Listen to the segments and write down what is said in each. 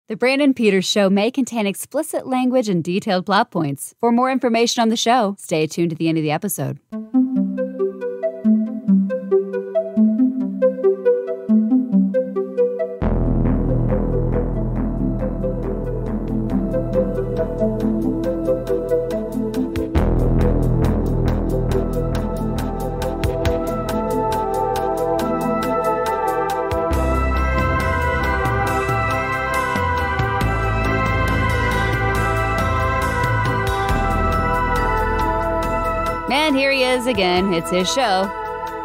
The Brandon Peters Show may contain explicit language and detailed plot points. For more information on the show, stay tuned to the end of the episode. And here he is again. It's his show.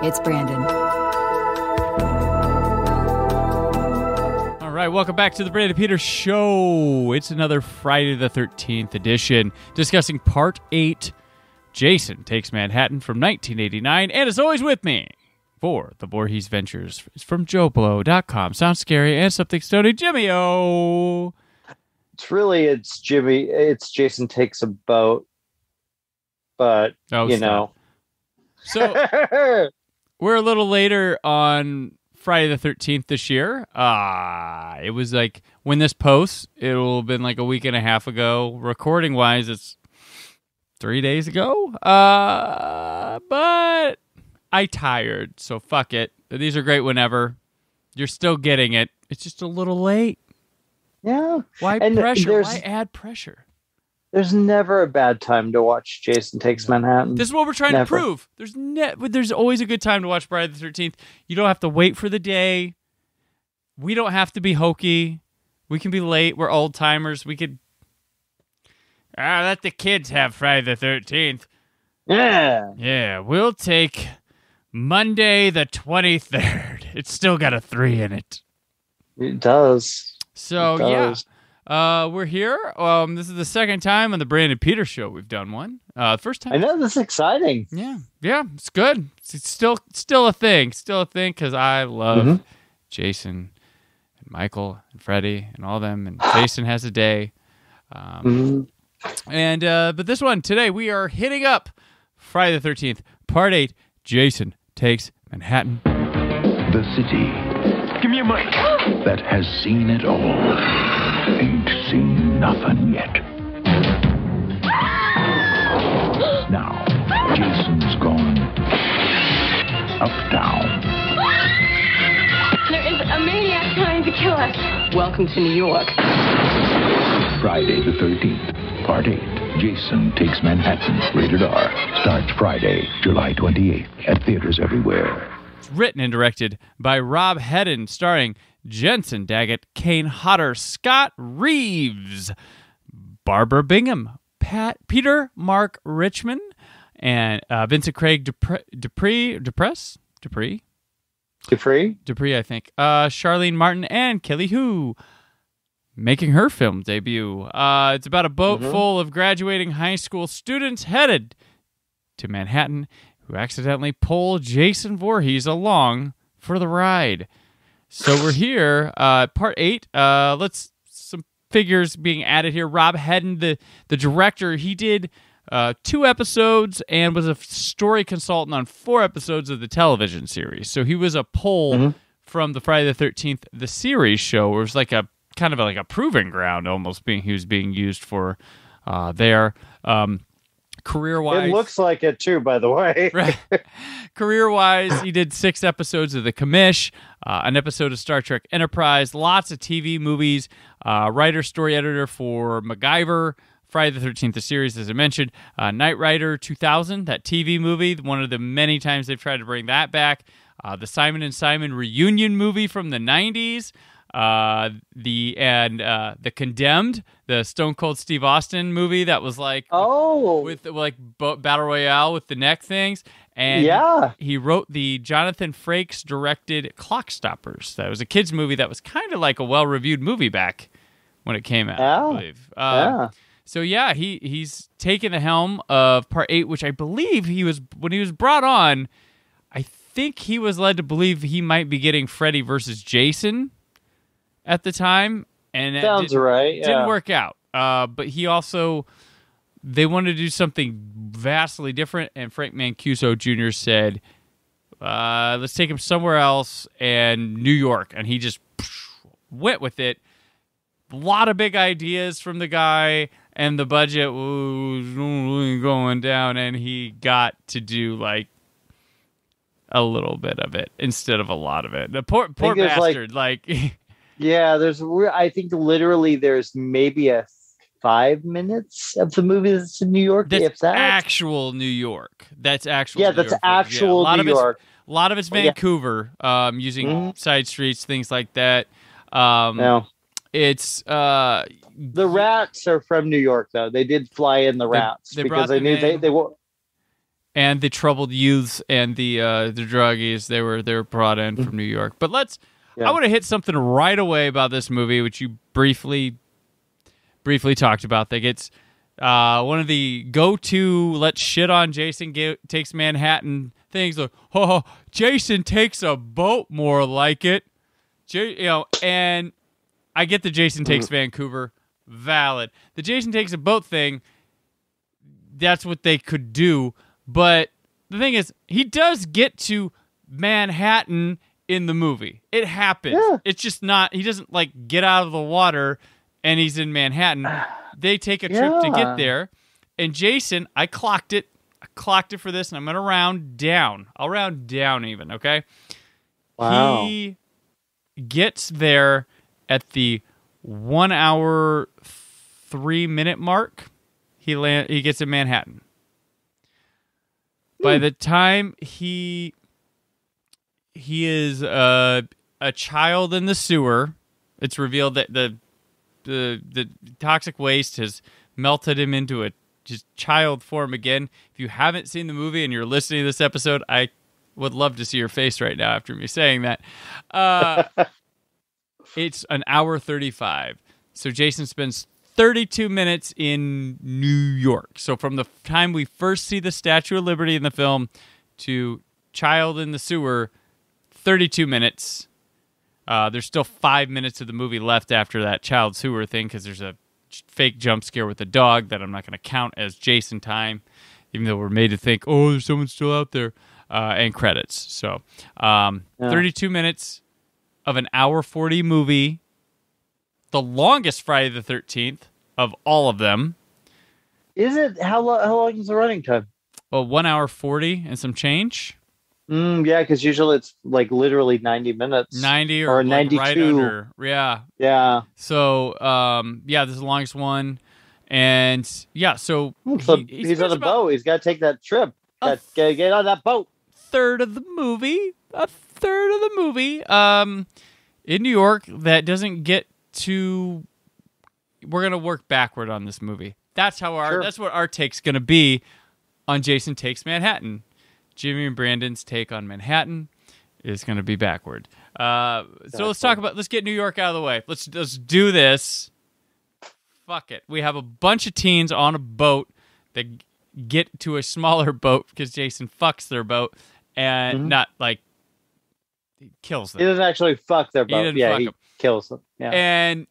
It's Brandon. All right, welcome back to the Brandon Peters Show. It's another Friday the 13th edition, discussing Part 8, Jason Takes Manhattan from 1989. And as always with me, for the Voorhees Ventures, it's from JoeBlow.com. Sounds scary and something Stoney. Jimmy-O. It's Jimmy. It's Jason Takes a Boat. But, know. So, we're a little later on Friday the 13th this year. It was like, when this posts, it will have been like a week and a half ago. Recording-wise, it's 3 days ago. But I tired, so fuck it. These are great whenever. You're still getting it. It's just a little late. Yeah. Why pressure? Why add pressure? There's never a bad time to watch Jason Takes Manhattan. This is what we're trying to prove. There's always a good time to watch Friday the 13th. You don't have to wait for the day. We don't have to be hokey. We can be late. We're old timers. We could let the kids have Friday the 13th. Yeah. Yeah, we'll take Monday the 23rd. It's still got a 3 in it. It does. So, yeah. We're here. This is the second time on the Brandon Peters Show we've done one. First time. I know, this is exciting. Yeah, it's good. It's still a thing. Still a thing because I love Jason and Michael and Freddie and all them. And Jason has a day. But this one today we are hitting up Friday the 13th, Part 8. Jason Takes Manhattan. The city. Give me your mic. That has seen it all. Ain't seen nothing yet. Now, Jason's gone uptown. There is a maniac trying to kill us. Welcome to New York. Friday the 13th, Part 8. Jason Takes Manhattan. Rated R. Starts Friday, July 28th at theaters everywhere. It's written and directed by Rob Hedden, starring Jensen Daggett, Kane Hodder, Scott Reeves, Barbara Bingham, Peter Mark Richmond, and Vincent Craig Dupree, I think. Charlene Martin and Kelly Hu, making her film debut. It's about a boat full of graduating high school students headed to Manhattan who accidentally pull Jason Voorhees along for the ride. So we're here, Part 8. Some figures being added here. Rob Hedden, the director, he did 2 episodes and was a story consultant on 4 episodes of the television series. So he was a pull from the Friday the 13th, the series show, where it was like a kind of like a proving ground almost he was being used for there. Career-wise, it looks like it too, by the way. Right. Career-wise, he did 6 episodes of The Commish, an episode of Star Trek Enterprise, lots of TV movies, writer, story editor for MacGyver, Friday the 13th, the series, as I mentioned, Knight Rider 2000, that TV movie, one of the many times they've tried to bring that back, the Simon and Simon reunion movie from the 90s, the Condemned, the Stone Cold Steve Austin movie that was like with like Battle Royale with the neck things, and he wrote the Jonathan Frakes directed Clock Stoppers. That was a kids movie that was kind of like a well-reviewed movie back when it came out, I believe. So he's taken the helm of Part 8, which I believe when he was brought on, I think he was led to believe he might be getting Freddy versus Jason at the time, and that didn't work out. But they wanted to do something vastly different, and Frank Mancuso Jr. said, let's take him somewhere else, and New York, and he just went with it. lot of big ideas from the guy, and the budget was going down, and he got to do like a little bit of it instead of a lot of it. The poor bastard, like yeah, I think literally there's maybe a 5 minutes of the movie that's in New York. That's actual New York. That's actual. Yeah, New that's York. actual New York. A lot of it's Vancouver, using side streets, things like that. No. It's the rats are from New York, though. They did fly in the rats because they knew they were. And the troubled youths and the druggies, they were brought in from New York. But I want to hit something right away about this movie, which you briefly talked about. That gets one of the go-to let's shit on Jason Takes Manhattan things. Like, Jason takes a boat, more like it. And I get the Jason Takes Vancouver, valid. The Jason Takes a boat thing, that's what they could do. But the thing is, he does get to Manhattan in the movie. It happens. Yeah. It's just not, he doesn't like get out of the water and he's in Manhattan. They take a trip to get there. And Jason, I clocked it for this, and I'm going to round down. I'll round down even, okay? Wow. He gets there at the 1 hour 3 minute mark. He gets in Manhattan. By the time he is a child in the sewer, it's revealed that the toxic waste has melted him into a just child form again. If you haven't seen the movie and you're listening to this episode, I would love to see your face right now after me saying that. It's an hour 35. So Jason spends 32 minutes in New York. So from the time we first see the Statue of Liberty in the film to child in the sewer, 32 minutes. There's still 5 minutes of the movie left after that child sewer thing because there's a fake jump scare with the dog that I'm not going to count as Jason time, even though we're made to think, oh, there's someone still out there, and credits. So 32 minutes of an hour 40 movie, the longest Friday the 13th of all of them. Is it? How long is the running time? Well, 1 hour 40 and some change. Yeah, because usually it's like literally 90 minutes. 90 or like 92. right under. Yeah. Yeah. So, this is the longest one. And, so... he's on a boat. He's got to take that trip. Got to get on that boat. A third of the movie in New York that doesn't get to... We're going to work backward on this movie. That's what our take's going to be on Jason Takes Manhattan. Jimmy and Brandon's take on Manhattan is going to be backward. So let's get New York out of the way. Let's do this. Fuck it. We have a bunch of teens on a boat that get to a smaller boat because Jason fucks their boat and not like he kills them. He doesn't actually fuck their boat. He kills them. Yeah. And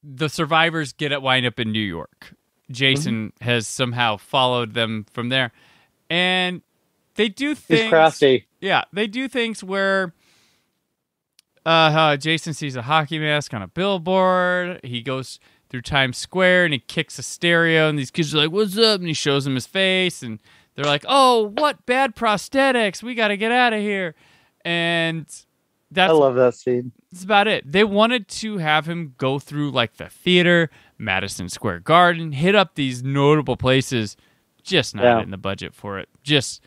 the survivors wind up in New York. Jason has somehow followed them from there. And they do things... He's crafty. Yeah, they do things where Jason sees a hockey mask on a billboard. He goes through Times Square and he kicks a stereo. And these kids are like, what's up? And he shows them his face. And they're like, oh, what bad prosthetics. We got to get out of here. And I love that scene. That's about it. They wanted to have him go through like the theater, Madison Square Garden, hit up these notable places. Just not in the budget for it. Just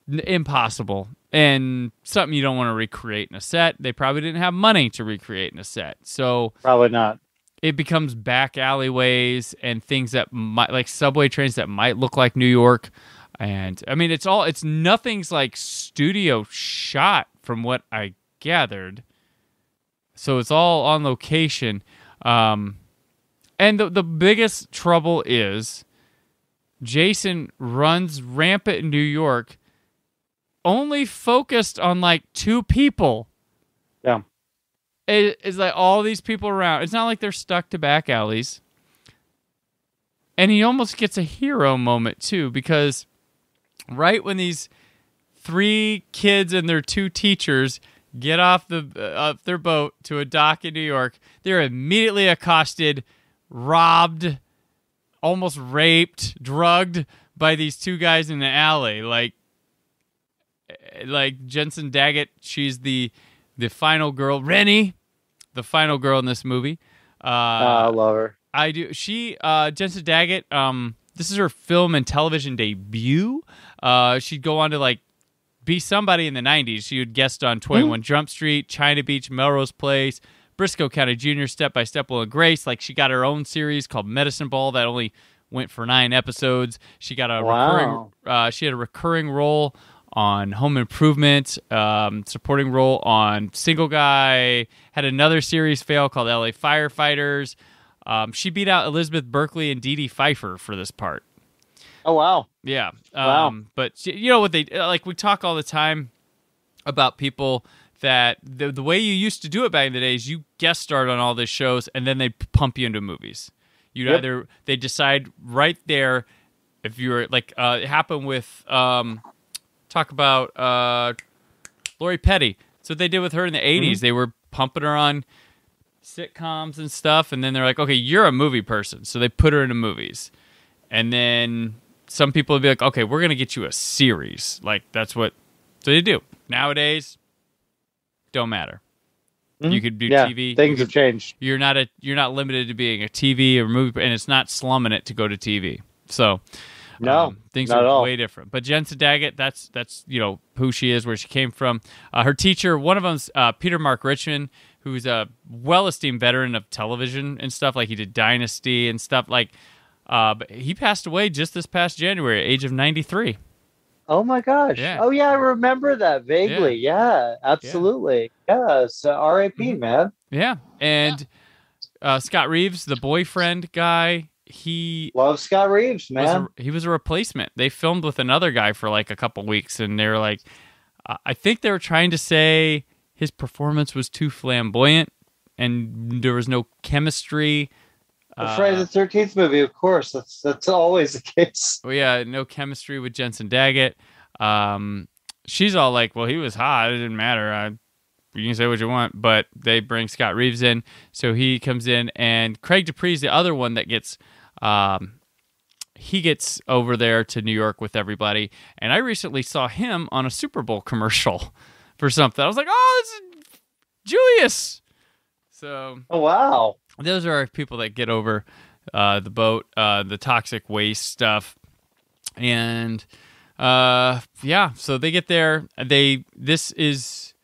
impossible. And something you don't want to recreate in a set. They probably didn't have money to recreate in a set. So probably not. It becomes back alleyways and things that might, like subway trains that might look like New York. And I mean, nothing's like studio shot from what I gathered. So it's all on location. And the biggest trouble is Jason runs rampant in New York, only focused on like 2 people. Yeah. It's like all these people around. It's not like they're stuck to back alleys. And he almost gets a hero moment too, because right when these 3 kids and their 2 teachers get off their boat to a dock in New York. They're immediately accosted, robbed, almost raped, drugged by these two guys in the alley. Like Jensen Daggett, she's the final girl. Rennie, the final girl in this movie. I love her. I do. She, Jensen Daggett, this is her film and television debut. She'd go on to like be somebody in the 90s. She would guest on 21 Jump Street, China Beach, Melrose Place, Briscoe County Jr., Step by Step, Will and Grace. Like, she got her own series called Medicine Ball that only went for 9 episodes. She got she had a recurring role on Home Improvement, supporting role on Single Guy, had another series fail called LA Firefighters. She beat out Elizabeth Berkley and Dee Dee Pfeiffer for this part. Oh, wow. Yeah. Wow. But you know what they like? We talk all the time about people that the way you used to do it back in the days, you guest starred on all these shows and then they pump you into movies. They decide right there if you're like, it happened with, talk about Lori Petty. That's what they did with her in the 80s. They were pumping her on sitcoms and stuff, and then they're like, okay, you're a movie person. So they put her into movies. And then some people would be like, okay, we're going to get you a series. Like, that's what they do. Nowadays, don't matter. You could do TV. Things have changed. You're not limited to being a TV or movie, and it's not slumming it to go to TV. So things are way different. But Jensen Daggett, that's who she is, where she came from. Her teacher, one of them's Peter Mark Richmond, who's a well-esteemed veteran of television and stuff. Like, he did Dynasty and stuff. Like, but he passed away just this past January, age of 93. Oh my gosh! Yeah. Oh yeah, I remember that vaguely. Yeah, absolutely. Yeah, so R.I.P. Man. Yeah, and Scott Reeves, the boyfriend guy, he love Scott Reeves, man. He was a replacement. They filmed with another guy for like a couple weeks, and they were like, I think they were trying to say his performance was too flamboyant, and there was no chemistry. Friday the 13th movie, of course. That's always the case. Well, yeah, no chemistry with Jensen Daggett. She's all like, well, he was hot. It didn't matter. You can say what you want. But they bring Scott Reeves in. So he comes in. And Craig Dupree's the other one that gets... he gets over there to New York with everybody. And I recently saw him on a Super Bowl commercial for something. I was like, oh, this is Julius. So... Oh, wow. Those are people that get over the boat, the toxic waste stuff. And, so they get there. This is,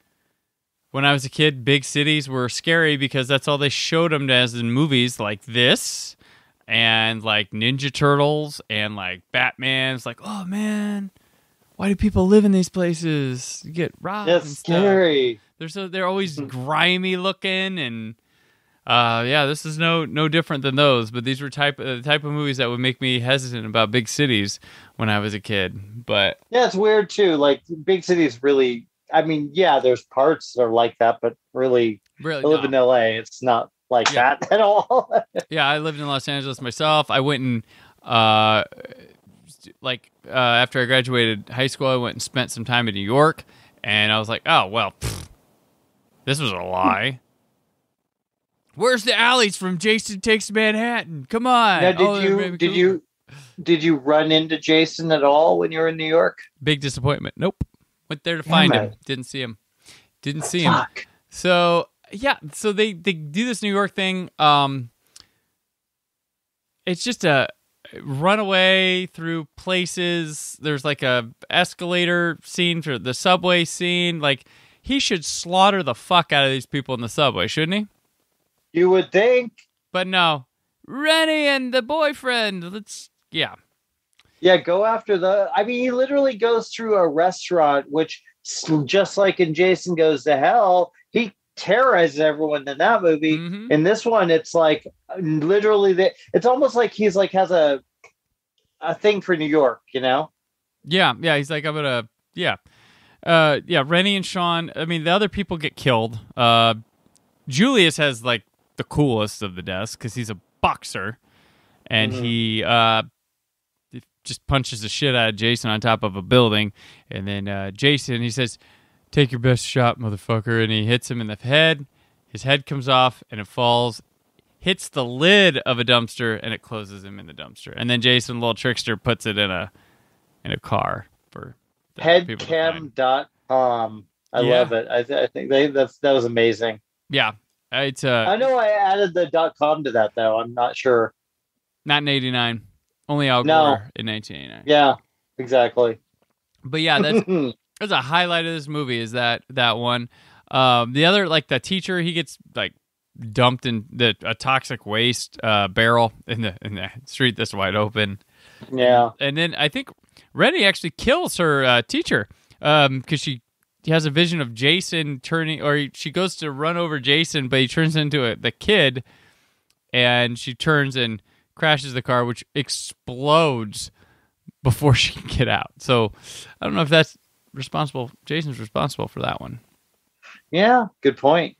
when I was a kid, big cities were scary because that's all they showed them as in movies like this and like Ninja Turtles and like Batman. It's like, oh, man, why do people live in these places? You get robbed and stuff. Scary. They're always grimy looking and... this is no different than those, but these were the type of movies that would make me hesitant about big cities when I was a kid. But yeah, it's weird too. Like, big cities really, I mean, yeah, there's parts that are like that, but really I live in LA. It's not like that at all. Yeah, I lived in Los Angeles myself. I went and after I graduated high school, I went and spent some time in New York, and I was like, oh well, this was a lie. Where's the alleys from Jason Takes Manhattan? Come on. Now, did you run into Jason at all when you were in New York? Big disappointment. Nope. Went there to find him. Didn't see him. So so they do this New York thing. It's just a runaway through places. There's like a escalator scene for the subway scene. Like, he should slaughter the fuck out of these people in the subway, shouldn't he? You would think. But no. Rennie and the boyfriend. Yeah, go after he literally goes through a restaurant, which, just like in Jason Goes to Hell, he terrorizes everyone in that movie. Mm-hmm. In this one, it's like, literally, it's almost like he's like has a thing for New York, you know? Yeah, he's like, I'm gonna, Rennie and Sean, I mean, the other people get killed. Julius has like the coolest of the deaths because he's a boxer, and he just punches the shit out of Jason on top of a building, and then Jason, he says, take your best shot, motherfucker. And he hits him in the head. His head comes off and it falls, hits the lid of a dumpster, and it closes him in the dumpster. And then Jason, little trickster, puts it in a car for Headcam.com. I love it. I think that was amazing. Yeah. It's I know I added the .com to that, though. I'm not sure. Not in 89. Only Al Gore in 1989. Yeah, exactly. But yeah, that's a highlight of this movie is that one. The other, like the teacher, he gets like dumped in a toxic waste barrel in the street that's wide open. Yeah. And then I think Rennie actually kills her teacher because she has a vision of Jason turning, or she goes to run over Jason, but he turns into the kid, and she turns and crashes the car, which explodes before she can get out. So I don't know if that's responsible. Jason's responsible for that one. Yeah, good point.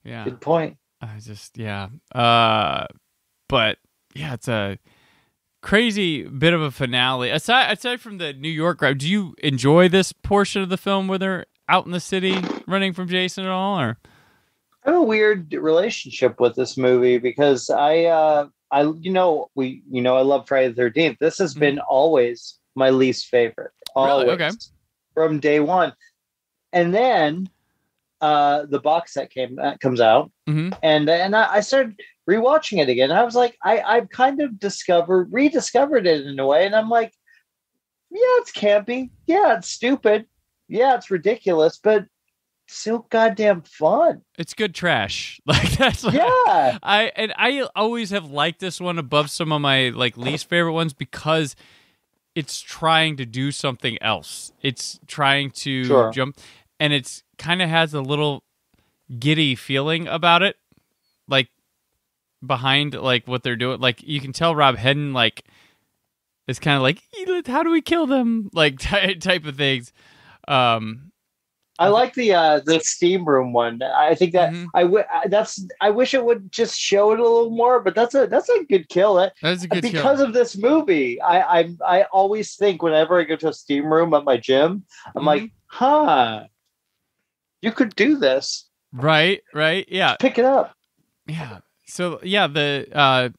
Yeah, good point. But yeah, it's a crazy bit of a finale. Aside from the New York ride, do you enjoy this portion of the film where they're out in the city running from Jason at all? Or I have a weird relationship with this movie because I love Friday the 13th. This has been always my least favorite. Always. Really? Okay. From day one. And then the box set comes out, and I started rewatching it again. I was like, I've kind of rediscovered it in a way, and I'm like, yeah, it's campy, yeah, it's stupid, yeah, it's ridiculous, but still goddamn fun. It's good trash. Like that's yeah. I always have liked this one above some of my like least favorite ones because it's trying to do something else. It's trying to jump, and it's kind of has a little giddy feeling about it, like behind like what they're doing. Like you can tell Rob Hedden like is kind of like, how do we kill them? Like type of things. I like the steam room one. I think that I wish it would just show it a little more, but that's a good kill. That's a good kill. Because of this movie, I always think whenever I go to a steam room at my gym, I'm like, you could do this. Right. Yeah. Just pick it up. Yeah. So yeah, to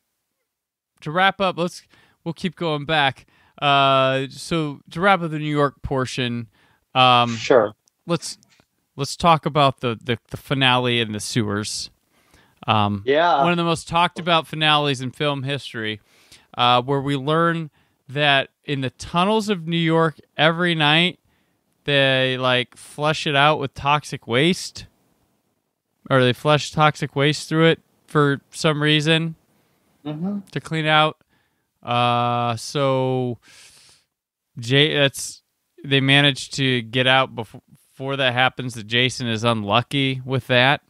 wrap up, we'll keep going back. So to wrap up the New York portion, sure. Let's talk about the finale in the sewers. One of the most talked about finales in film history, where we learn that in the tunnels of New York every night they like flush it out with toxic waste, or they flush toxic waste through it for some reason to clean out. So they managed to get out before that happens. That Jason is unlucky with that,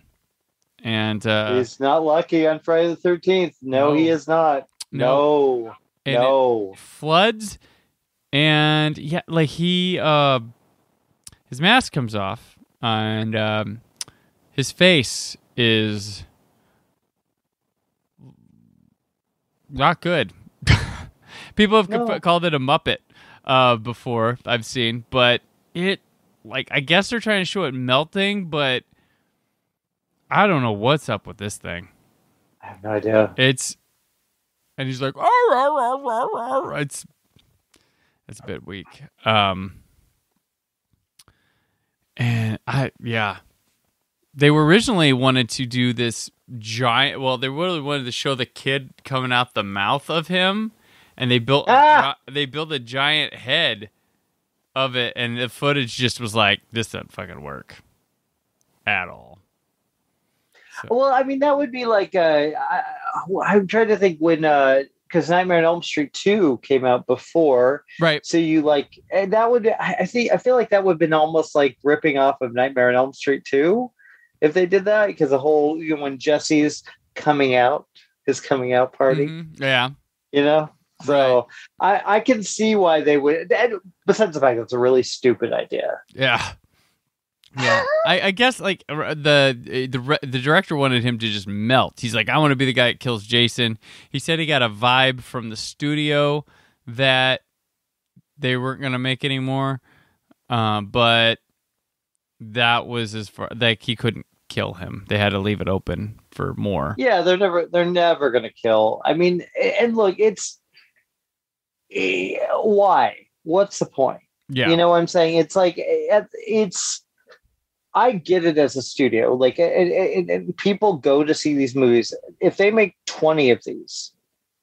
and he's not lucky on Friday the 13th. No, he is not. No. It floods, and yeah, like his mask comes off, and his face is not good. People have called it a Muppet before, I've seen, but it, like, I guess they're trying to show it melting, but I don't know what's up with this thing. I have no idea. And he's like, it's a bit weak. And they were originally wanted to do this giant. Well, they really wanted to show the kid coming out the mouth of him, and they built a giant head of it, and the footage just was like, this doesn't fucking work at all. So. Well, I mean, that would be like I'm trying to think when because Nightmare on Elm Street 2 came out before, right? So you like, and that would, I feel like that would have been almost like ripping off of Nightmare on Elm Street 2 if they did that, because the whole, when Jesse's coming out, his coming out party, yeah, so right. I can see why they would. Besides the fact that it's a really stupid idea, yeah. I guess like the director wanted him to just melt. He's like, I want to be the guy that kills Jason. He said he got a vibe from the studio that they weren't going to make anymore, but that was as far, like, he couldn't kill him. They had to leave it open for more. Yeah, they're never going to kill. I mean, and look, it's why? What's the point? Yeah. You know what I'm saying? It's like, I get it as a studio. Like, people go to see these movies. If they make 20 of these,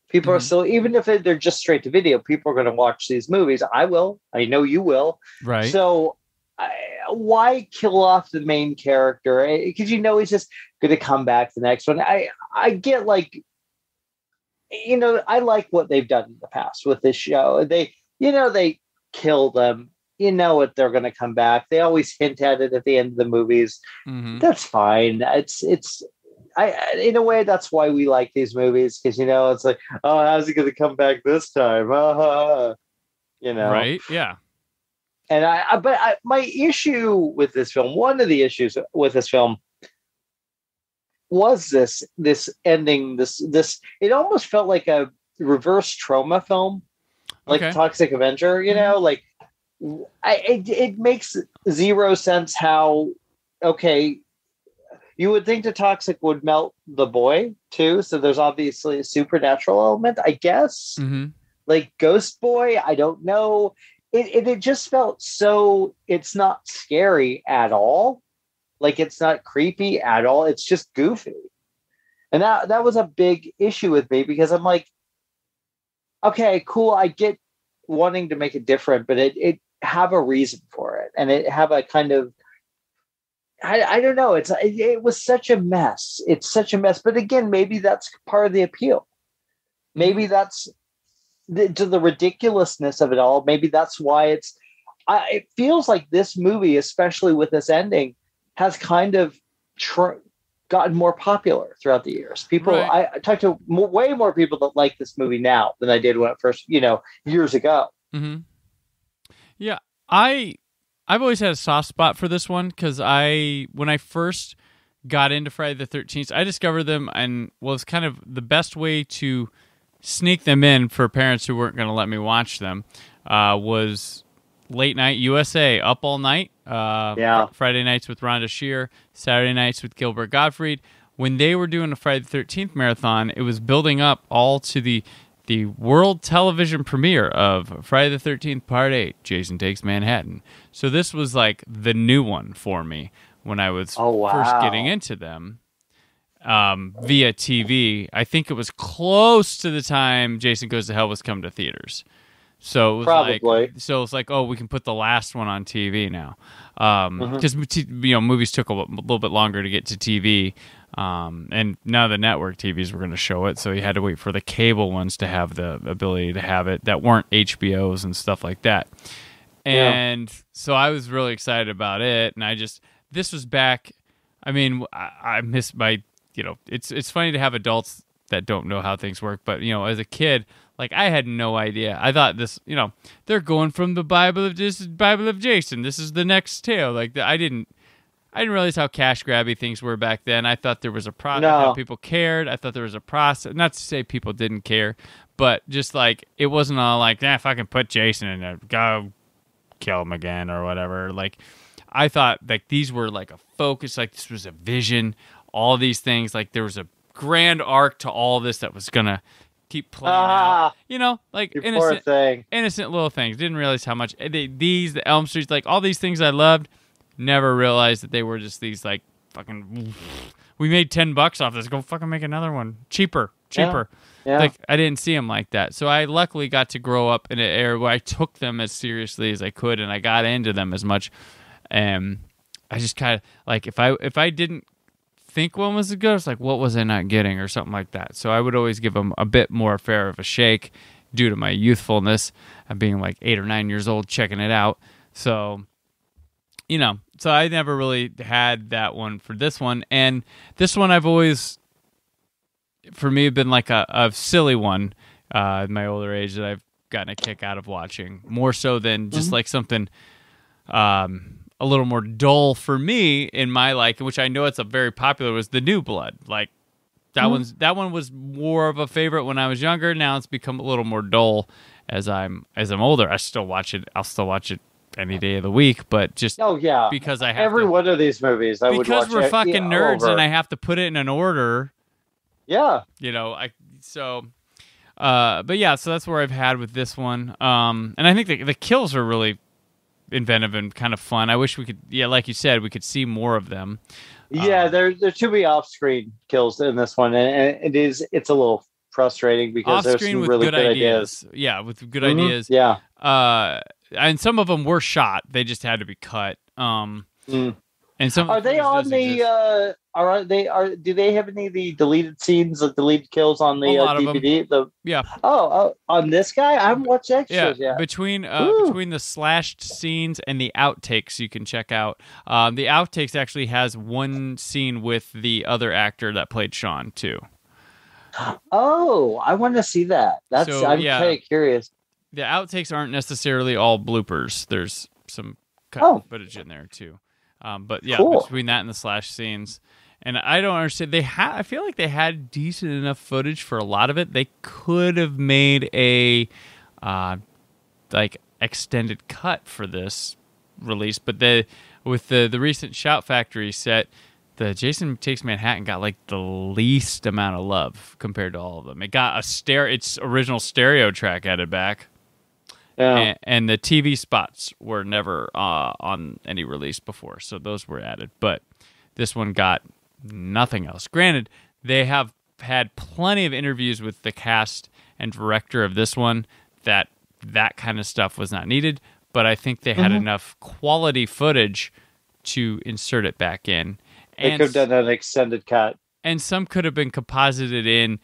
people are still, even if they're just straight to video, people are going to watch these movies. I will. I know you will. Right. So why kill off the main character? Because he's just going to come back the next one. I get, like, I like what they've done in the past with this show. They kill them. You know what, they're going to come back. They always hint at it at the end of the movies. That's fine. It's in a way, that's why we like these movies, because it's like, oh, how's he going to come back this time? Right? Yeah. And my issue with this film, one of the issues with this film, was this ending. This it almost felt like a reverse trauma film, like Toxic Avenger. Like. It makes zero sense how, you would think the toxic would melt the boy too. So there's obviously a supernatural element, I guess. Like Ghost Boy, I don't know. It just felt so, it's not scary at all. Like, it's not creepy at all. It's just goofy. And that was a big issue with me, because I'm like, okay, cool. I get wanting to make it different, but it have a reason for it, and it have a kind of, I don't know. It was such a mess. It's such a mess. But again, maybe that's part of the appeal. Maybe that's to the ridiculousness of it all. Maybe that's why it feels like this movie, especially with this ending, has kind of gotten more popular throughout the years. People, right. I talked to way more people that like this movie now than I did when it first, years ago. Yeah, I've always had a soft spot for this one, because when I first got into Friday the 13th, I discovered them and was kind of the best way to sneak them in for parents who weren't going to let me watch them was Late Night USA, Up All Night, Friday nights with Rhonda Shear, Saturday nights with Gilbert Gottfried. When they were doing a Friday the 13th marathon, it was building up all to the world television premiere of Friday the 13th Part 8, Jason Takes Manhattan. So this was like the new one for me when I was first getting into them via TV. I think it was close to the time Jason Goes to Hell was coming to theaters. So it was it's like, oh, we can put the last one on TV now. Because movies took a little bit longer to get to TV. And now the network TVs were going to show it, so you had to wait for the cable ones to have the ability to have it that weren't HBOs and stuff like that. And so I was really excited about it, and this was back. I mean, I miss my, it's funny to have adults that don't know how things work, but as a kid, like, I had no idea. I thought this, they're going from the Bible of Jason. This is the next tale. Like, I didn't realize how cash grabby things were back then. I thought there was a process. How people cared. I thought there was a process. Not to say people didn't care, but just like, it wasn't all like, if I can put Jason in there, go kill him again or whatever. Like, I thought like these were like a focus. Like, this was a vision. All these things. Like, there was a grand arc to all this that was gonna keep playing out. Like innocent little things. Didn't realize how much the Elm Streets, like all these things I loved. Never realized that they were just these like fucking. We made $10 off this. Go fucking make another one cheaper. Yeah. Like, I didn't see them like that. So I luckily got to grow up in an era where I took them as seriously as I could, and I got into them as much. And I just kind of like, if I didn't think one was good, it's like, what was I not getting or something like that. So I would always give them a bit more fair of a shake due to my youthfulness of being like 8 or 9 years old checking it out. So. So I never really had that one for this one. And this one I've always, for me, been like a silly one in my older age that I've gotten a kick out of watching. More so than just like something a little more dull for me in my liking, which I know it's a very popular, was The New Blood. Like, that one was more of a favorite when I was younger. Now it's become a little more dull as I'm older. I still watch it. I'll still watch it any day of the week, but just because I have every one of these movies I would watch. Because we're fucking nerds and I have to put it in an order. Yeah. But yeah, so that's where I've had with this one. And I think the kills are really inventive and kind of fun. I wish we could, like you said, we could see more of them. Yeah, there too many off-screen kills in this one, and it's a little frustrating because there's some really good ideas. Yeah, with good ideas. Yeah. And some of them were shot; they just had to be cut. And some are they on the? Do they have any of the deleted scenes, the deleted kills on the DVD? On this guy, I haven't watched extras yet. Between the slashed scenes and the outtakes, you can check out. The outtakes actually has one scene with the other actor that played Sean too. Oh, I want to see that. I'm kind of curious. The outtakes aren't necessarily all bloopers. There's some cut footage in there too. But yeah, cool. Between that and the slash scenes, and I don't understand. I feel like they had decent enough footage for a lot of it. They could have made a extended cut for this release, but with the recent Shout Factory set, the Jason Takes Manhattan got like the least amount of love compared to all of them. It got its original stereo track added back. Yeah. And the TV spots were never on any release before, so those were added. But this one got nothing else. Granted, they have had plenty of interviews with the cast and director of this one that kind of stuff was not needed, but I think they had enough quality footage to insert it back in. They could have done an extended cut. And some could have been composited in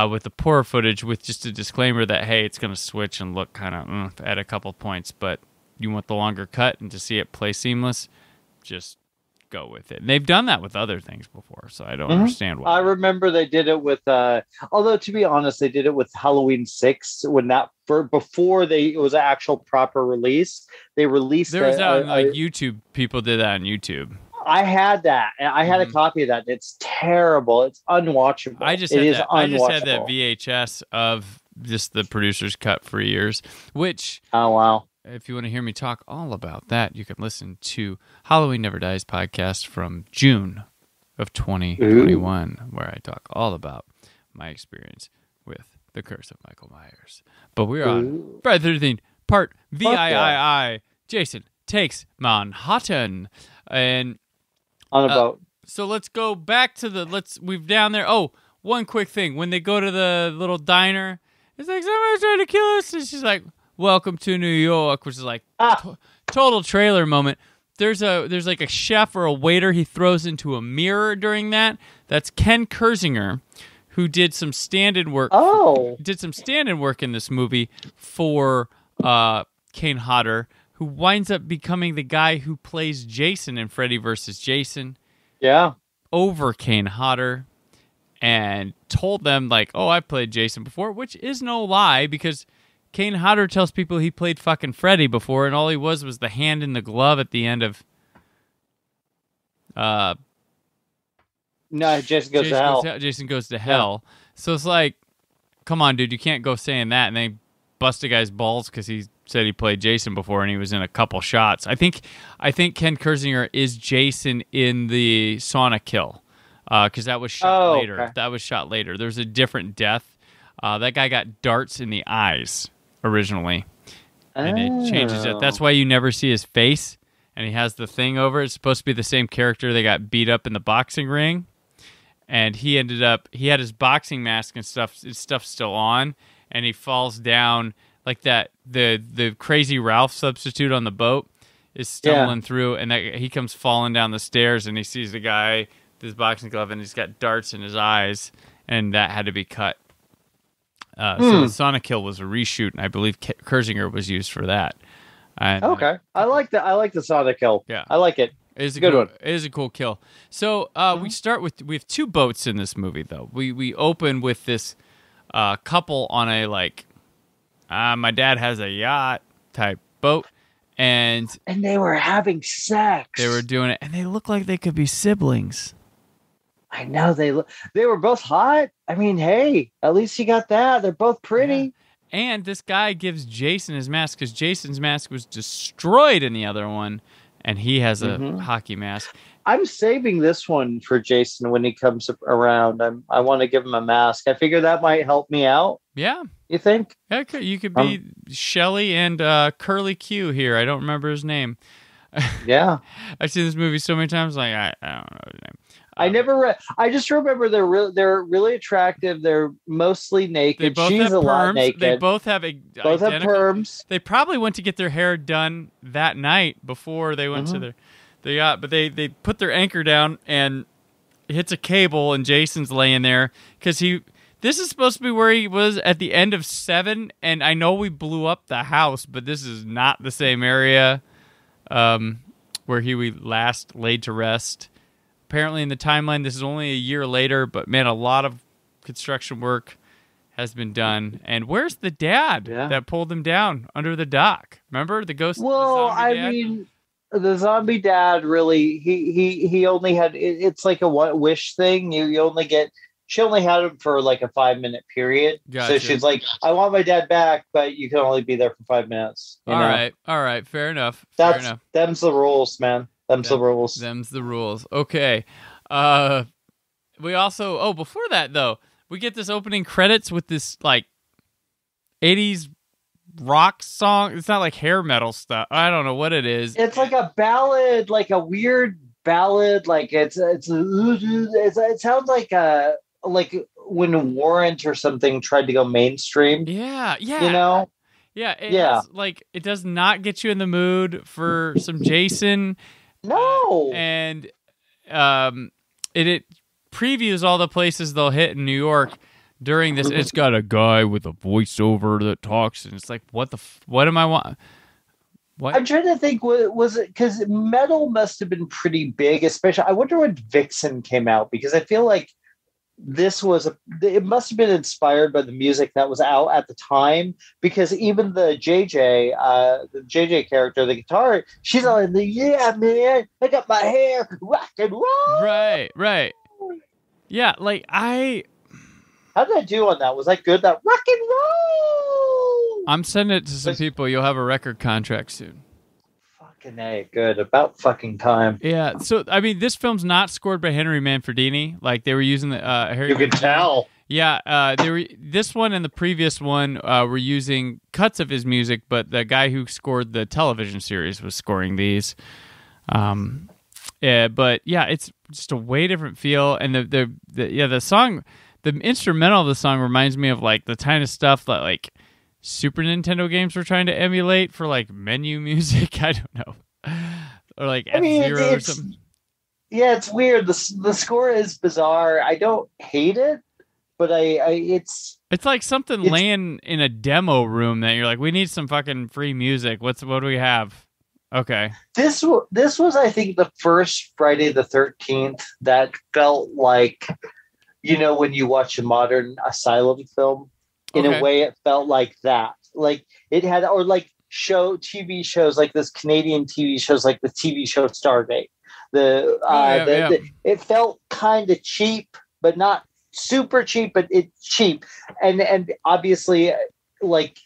with the poorer footage with just a disclaimer that, hey, it's going to switch and look kind of at a couple points, but you want the longer cut and to see it play seamless, just go with it. And they've done that with other things before, so I don't understand why. I remember they did it with, although to be honest, they did it with Halloween 6 before it was an actual proper release. They released there was YouTube. People did that on YouTube. I had that. I had a copy of that. It's terrible. It's unwatchable. I just had that VHS of just the producer's cut for years, which... Oh, wow. If you want to hear me talk all about that, you can listen to Halloween Never Dies podcast from June of 2021, where I talk all about my experience with The Curse of Michael Myers. But we're on Friday the 13th, part VIII. Jason Takes Manhattan. And... on a boat. So let's go back to we've down there. Oh, one quick thing. When they go to the little diner, it's like, somebody's trying to kill us. And she's like, welcome to New York, which is like total trailer moment. There's like a chef or a waiter he throws into a mirror during that. That's Ken Kersinger, who did some stand-in work. Did some stand-in work in this movie for Kane Hodder, who winds up becoming the guy who plays Jason in Freddy vs. Jason. Yeah. Over Kane Hodder, and told them, like, oh, I played Jason before, which is no lie, because Kane Hodder tells people he played fucking Freddy before, and all he was the hand in the glove at the end of... No, Jason Goes to Hell. Jason Goes to Hell. Yeah. So it's like, come on, dude, you can't go saying that, and they bust a guy's balls because he said he played Jason before and he was in a couple shots. I think Ken Kersinger is Jason in the sauna kill because that was shot later. Okay. That was shot later. There's a different death. That guy got darts in the eyes originally, and it changes it. That's why you never see his face, and he has the thing over. It's supposed to be the same character that got beat up in the boxing ring, and he had his boxing mask and stuff. His stuff's still on, and he falls down. Like that, the Crazy Ralph substitute on the boat is stumbling through, and he comes falling down the stairs, and he sees the guy with his boxing glove, and he's got darts in his eyes, and that had to be cut. So the Sonic Kill was a reshoot, and I believe Kersinger was used for that. And, I like the Sonic Kill. Yeah, I like it. It's a good one. It is a cool kill. So we have two boats in this movie, though. We open with this couple on a my dad has a yacht type boat, and they were having sex. They were doing it, and they look like they could be siblings. I know they were both hot. I mean, hey, at least you got that. They're both pretty. And this guy gives Jason his mask because Jason's mask was destroyed in the other one, and he has a hockey mask. I'm saving this one for Jason when he comes around. I want to give him a mask. I figure that might help me out. Yeah. You think? Yeah, you could be Shelley and Curly Q here. I don't remember his name. Yeah. I've seen this movie so many times. Like I don't know his name. I never read. I just remember they're really attractive. They're mosely naked. She's a lot naked. They both have have perms. They probably went to get their hair done that night before they went to their yacht. But they put their anchor down and hits a cable, and Jason's laying there because this is supposed to be where he was at the end of 7. And I know we blew up the house, but this is not the same area where we last laid to rest. Apparently, in the timeline, this is only a year later, but man, a lot of construction work has been done. And where's the dad that pulled him down under the dock? Remember the ghost? Well, the zombie dad really he only had it's like a wish thing. She only had him for like a 5-minute period. Gotcha. So she's like, I want my dad back, but you can only be there for 5 minutes. All right, fair enough. Them's the rules, man. Them's the rules. Okay. We also before that though, we get this opening credits with this like 80s rock song. It's not like hair metal stuff. I don't know what it is. It's like a ballad, like a weird ballad. Like it sounds like when Warrant or something tried to go mainstream. Yeah. You know? Yeah. It does not get you in the mood for some Jason. No. And it previews all the places they'll hit in New York during this. It's got a guy with a voiceover that talks, and it's like, what am I want? What? I'm trying to think. Was it because metal must have been pretty big, especially. I wonder when VIII came out because I feel like it must have been inspired by the music that was out at the time because even the JJ character, the guitar, she's on yeah, man, I got my hair rock and roll. Right. Yeah, like how did I do on that? Was that good? That rock and roll. I'm sending it to some people. You'll have a record contract soon. Fucking A, good. About fucking time. Yeah, so, I mean, this film's not scored by Henry Manfredini. Like, they were using the... Harry you can tell. Yeah, this one and the previous one were using cuts of his music, but the guy who scored the television series was scoring these. But, yeah, it's just a way different feel. And the song... The instrumental of the song reminds me of, like, the kind of stuff that, like... Super Nintendo games were trying to emulate for like menu music. I don't know, or like F-Zero or something. Yeah, it's weird. The score is bizarre. I don't hate it, but it's like something laying in a demo room that you're like, we need some fucking free music. What do we have? Okay, this was I think the first Friday the 13th that felt like, you know, when you watch a modern asylum film. In a way, it felt like that. Like it had, or like TV shows, like this Canadian TV shows, like the TV show Stardate. It felt kind of cheap, but not super cheap, but it's cheap. And obviously, like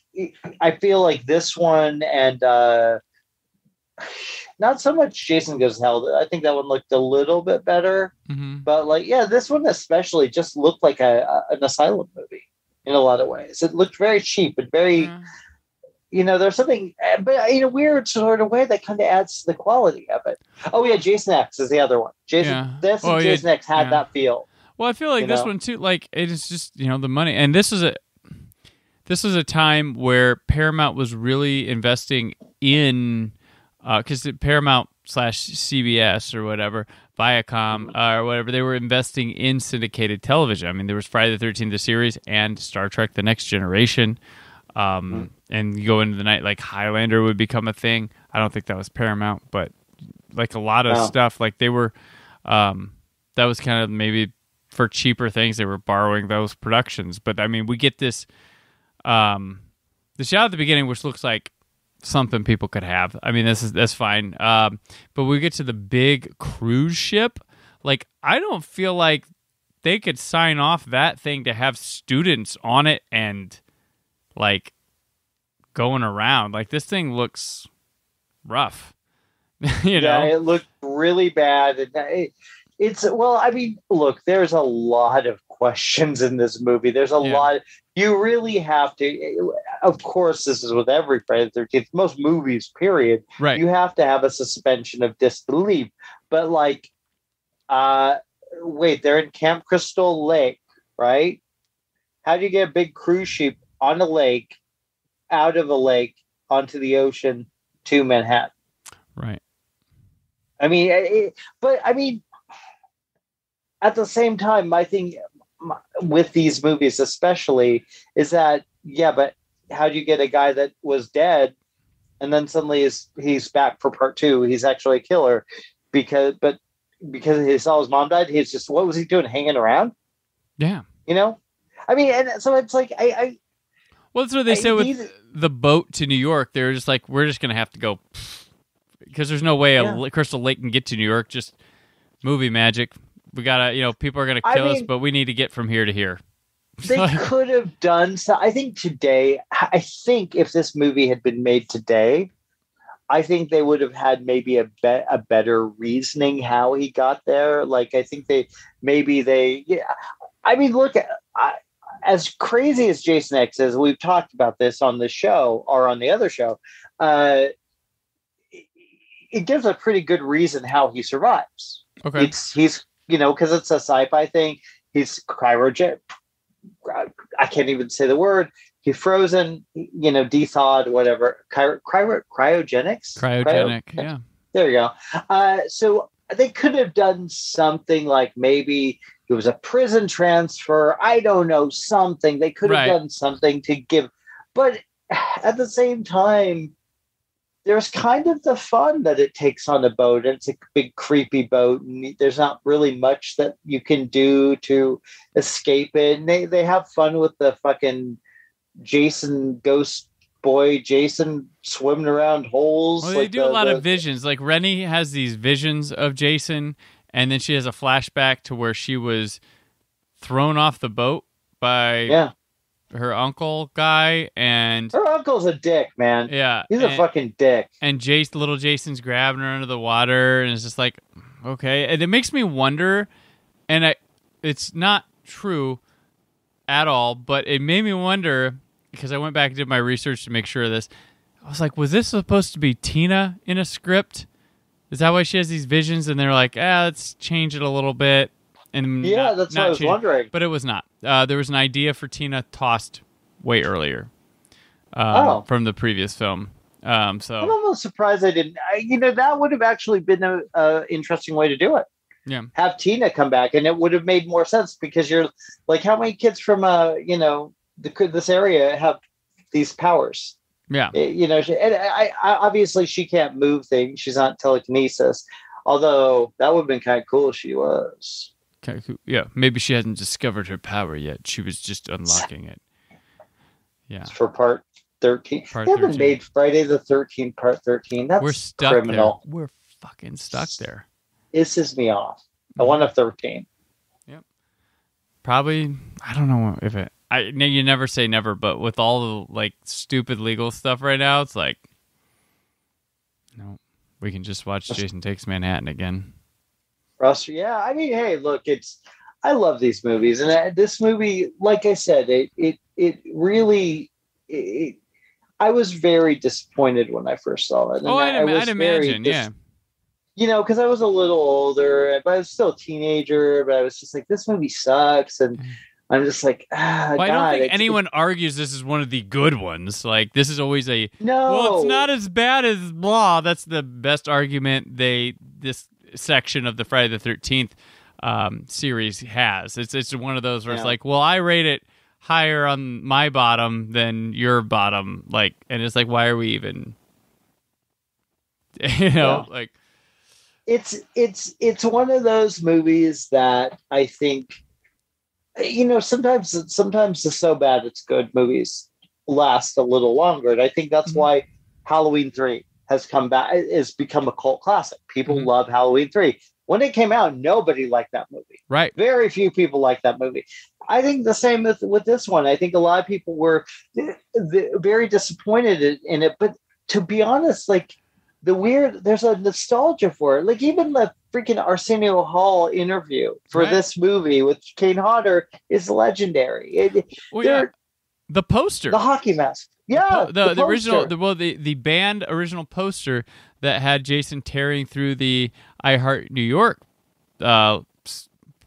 I feel like this one and not so much Jason Goes to Hell. I think that one looked a little bit better, but like this one especially just looked like an asylum movie. In a lot of ways, it looked very cheap and very, there's something, but in a weird sort of way that kind of adds to the quality of it. Oh yeah, Jason X is the other one. Jason X had that feel. Well, I feel like this one too. Like it is just the money, and this is a time where Paramount was really investing in, because Paramount / CBS or whatever. Viacom or whatever, they were investing in syndicated television. I mean, there was Friday the 13th, the series, and Star Trek: The Next Generation. And you go into the night, like Highlander would become a thing. I don't think that was Paramount, but like a lot of stuff, like they were, that was kind of maybe for cheaper things. They were borrowing those productions. But I mean, we get this, the shot at the beginning, which looks like something people could have. I mean, that's fine. But we get to the big cruise ship. Like, I don't feel like they could sign off that thing to have students on it and like going around. Like, this thing looks rough. Yeah, it looked really bad. And it's, well, I mean, look, there's a lot of questions in this movie. There's a lot. You really have to, of course, this is with every Friday the 13th, most movies, period. Right. You have to have a suspension of disbelief. But like, wait, they're in Camp Crystal Lake, right? How do you get a big cruise ship on a lake, out of a lake, onto the ocean to Manhattan? Right. I mean, but I mean, at the same time, my thing with these movies, especially, is that, yeah, but how do you get a guy that was dead and then suddenly he's back for part 2? He's actually a killer because he saw his mom died. He's just, what was he doing? Hanging around? Yeah. You know? I mean, and so it's like, well, that's what they said with the boat to New York. They were just like, we're just going to have to go, because there's no way a Crystal Lake can get to New York. Just movie magic. We gotta, people are gonna kill us, but we need to get from here to here. They could have done so. I think if this movie had been made today, I think they would have had maybe a better reasoning how he got there. Like, I think I mean, look, as crazy as Jason X is, we've talked about this on the show or on the other show. It gives a pretty good reason how he survives. Okay. He's because it's a sci-fi thing. He's cryogenic. I can't even say the word. He's frozen, de-thawed, whatever. Cryogenics? Cryogenic, yeah. There you go. So they could have done something like maybe it was a prison transfer. I don't know, something. They could have done something to give. But at the same time, there's kind of the fun that it takes on a boat. It's a big creepy boat, and there's not really much that you can do to escape it. And they have fun with the fucking Jason ghost boy, Jason swimming around holes. Well, they do a lot of visions. Like, Rennie has these visions of Jason, and then she has a flashback to where she was thrown off the boat by her uncle guy, and her uncle's a dick, man. Yeah, he's a fucking dick. And little Jason's grabbing her under the water, and it's just like, okay. And it makes me wonder, and it's not true at all, but it made me wonder, because I went back and did my research to make sure of this. I was like, was this supposed to be Tina in a script? Is that why she has these visions? And they're like, let's change it a little bit. And that's what I was wondering. But it was not. There was an idea for Tina tossed way earlier from the previous film. So I'm almost surprised I didn't. That would have actually been an interesting way to do it. Yeah, have Tina come back, and it would have made more sense, because you're like, how many kids from this area have these powers? Yeah, and I obviously she can't move things. She's not telekinesis, although that would have been kind of cool if she was. Yeah, maybe she hasn't discovered her power yet. She was just unlocking it. Yeah. For part 13. They haven't made Friday the 13th, part 13. That's We're stuck criminal. There. We're fucking stuck there. Pisses me off. I want a 13. Yep. Probably, I don't know if it... you never say never, but with all the stupid legal stuff right now, it's like, no, we can just watch Jason Takes Manhattan again. Russ, yeah. I mean, hey, look, I love these movies, and this movie, like I said, it really, I was very disappointed when I first saw it. And I'd imagine, yeah. Because I was a little older, but I was still a teenager. But I was just like, this movie sucks, and I'm just like, I don't think anyone argues this is one of the good ones. Like, this is always no. Well, it's not as bad as blah. That's the best argument this section of the Friday the 13th series has. It's one of those where it's like, well, I rate it higher on my bottom than your bottom. Like, and it's like, why are we even? Like. It's one of those movies that I think, sometimes it's so bad it's good movies last a little longer. And I think that's why Halloween 3 has come back, has become a cult classic. People love Halloween 3. When it came out, nobody liked that movie. Right. Very few people liked that movie. I think the same with this one. I think a lot of people were very disappointed in it. But to be honest, like there's a nostalgia for it. Like even the freaking Arsenio Hall interview for this movie with Kane Hodder is legendary. The poster, the hockey mask. Yeah, the original, the band original poster that had Jason tearing through the I Heart New York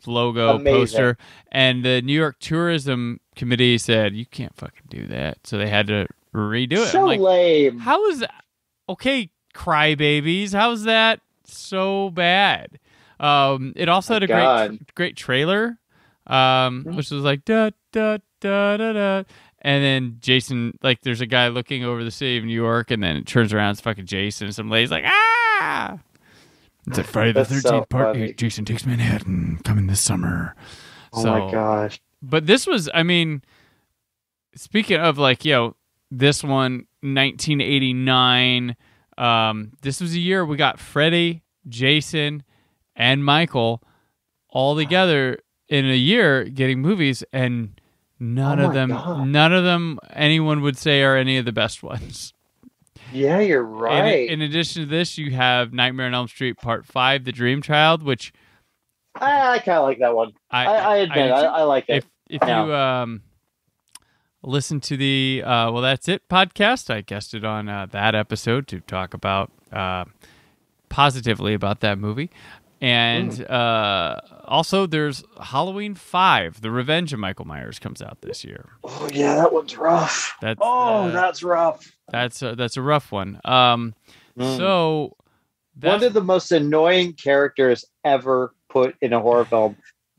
logo poster, and the New York Tourism Committee said you can't fucking do that, so they had to redo it. So I'm like, lame. How is that? Okay, crybabies. How's that so bad? It also had a great trailer, which was like da da da da da. And then Jason, like, there's a guy looking over the city of New York, and then it turns around, it's fucking Jason. Some lady's like, ah! It's like Friday the 13th, Part 8, Jason Takes Manhattan, coming this summer. Oh my gosh. But this was, I mean, speaking of, like, this one, 1989, this was a year we got Freddy, Jason, and Michael all together in a year getting movies, and none of them anyone would say are any of the best ones. Yeah, you're right. In addition to this, you have Nightmare on Elm Street Part 5, The Dream Child, which I kind of like that one. I admit I like it. If you listen to the Well That's It podcast, I guested on that episode to talk about positively about that movie. And also, there's Halloween 5, The Revenge of Michael Myers, comes out this year. Oh yeah, that one's rough. That's rough. That's a rough one. So one of the most annoying characters ever put in a horror film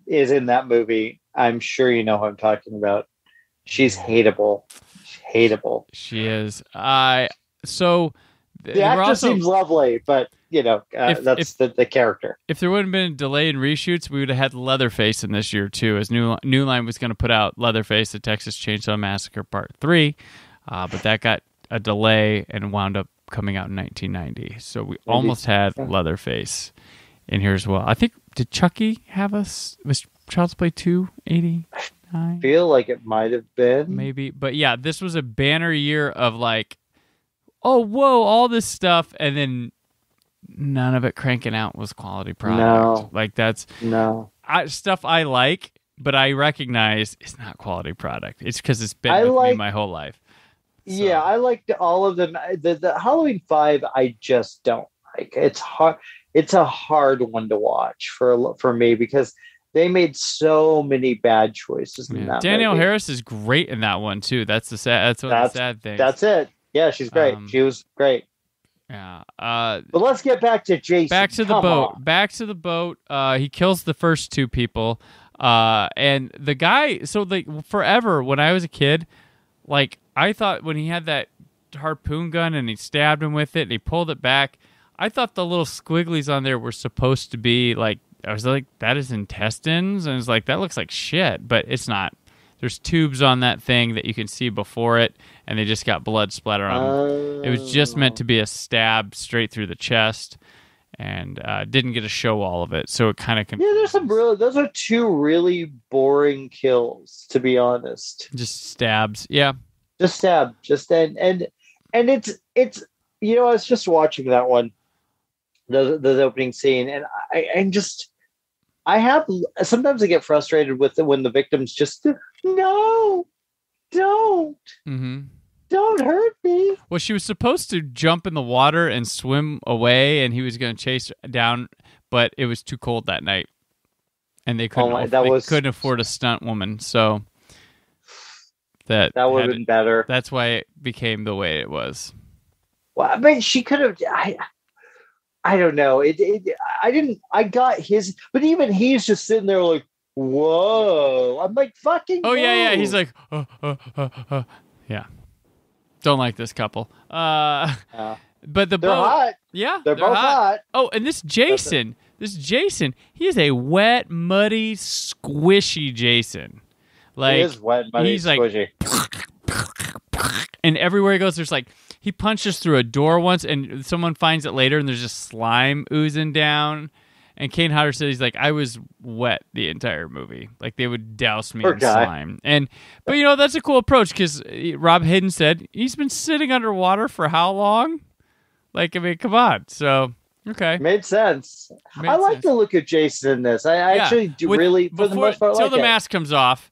is in that movie. I'm sure you know who I'm talking about. She's hateable. She is. The actress seems lovely, but that's the character. If there wouldn't have been a delay in reshoots, we would have had Leatherface in this year too, as New Line was going to put out Leatherface: The Texas Chainsaw Massacre Part 3, but that got a delay and wound up coming out in 1990. So we almost had Leatherface in here as well. I think, did Chucky have was Child's Play 2 89? I feel like it might have been. Maybe, but yeah, this was a banner year of like, oh, whoa, all this stuff, and then none of it cranking out was quality product. No. Like, that's stuff I like, but I recognize it's not quality product. It's because it's been with me my whole life. So. Yeah, I liked all of them. The Halloween 5, I just don't like. It's hard. It's a hard one to watch for me because they made so many bad choices in that Danielle movie. Harris is great in that one too. That's the sad thing. That's it. Yeah, she's great. She was great. Yeah. But let's get back to Jason. Back to the boat. He kills the first two people. And the guy, so like forever when I was a kid, like I thought when he had that harpoon gun and he stabbed him with it and he pulled it back, I thought the little squigglies on there were supposed to be like, I was like, that is intestines? And it's like, that looks like shit, but it's not. There's tubes on that thing that you can see before it, and they just got blood splatter on them. It was just meant to be a stab straight through the chest, and didn't get to show all of it, so it kind of there's those are two really boring kills, to be honest. Just stabs, yeah. Just stab, and it's I was just watching that one, the opening scene, and sometimes I get frustrated with it when the victims just don't hurt me. Well, she was supposed to jump in the water and swim away, and he was going to chase her down, but it was too cold that night, and they couldn't afford a stunt woman, so that would have been better. That's why it became the way it was. Well, I mean, she could have. I don't know. I got his, but even he's just sitting there like, whoa. I'm like, fucking. Oh, yeah. He's like, yeah. Don't like this couple. But they're hot. Yeah. They're both hot. Oh, and this Jason, he is a wet, muddy, squishy Jason. Like, he is wet, muddy, squishy. And everywhere he goes, there's like, he punches through a door once, and someone finds it later, and there's just slime oozing down. And Kane Hodder said he's like, I was wet the entire movie. Like they would douse me Poor in guy. slime. But you know, that's a cool approach because Rob Hayden said he's been sitting underwater for how long? Like, I mean, come on. So, okay. Made sense. I like the look of Jason in this. I actually do really, for the most part, till like the it. mask comes off.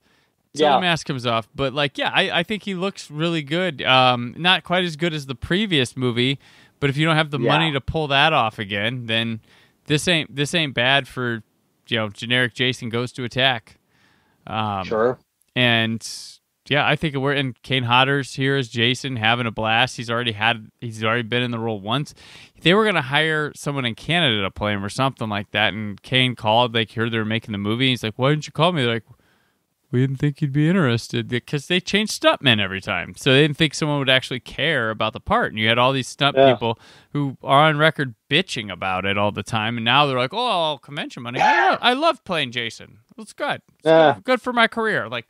Yeah. The mask comes off. But like, yeah, I think he looks really good. Not quite as good as the previous movie, but if you don't have the money to pull that off again, then this ain't bad for, you know, generic Jason Goes to Attack. Sure. And yeah, I think we're in Kane Hodder's here as Jason having a blast. He's already been in the role once. They were gonna hire someone in Canada to play him or something like that, and Kane called, like heard they were making the movie. He's like, "Why didn't you call me?" They're like, "We didn't think you'd be interested," because they changed stuntmen every time, so they didn't think someone would actually care about the part. And you had all these stunt people who are on record bitching about it all the time, and now they're like, "Oh, convention money. I love playing Jason. It's good. It's good for my career." Like,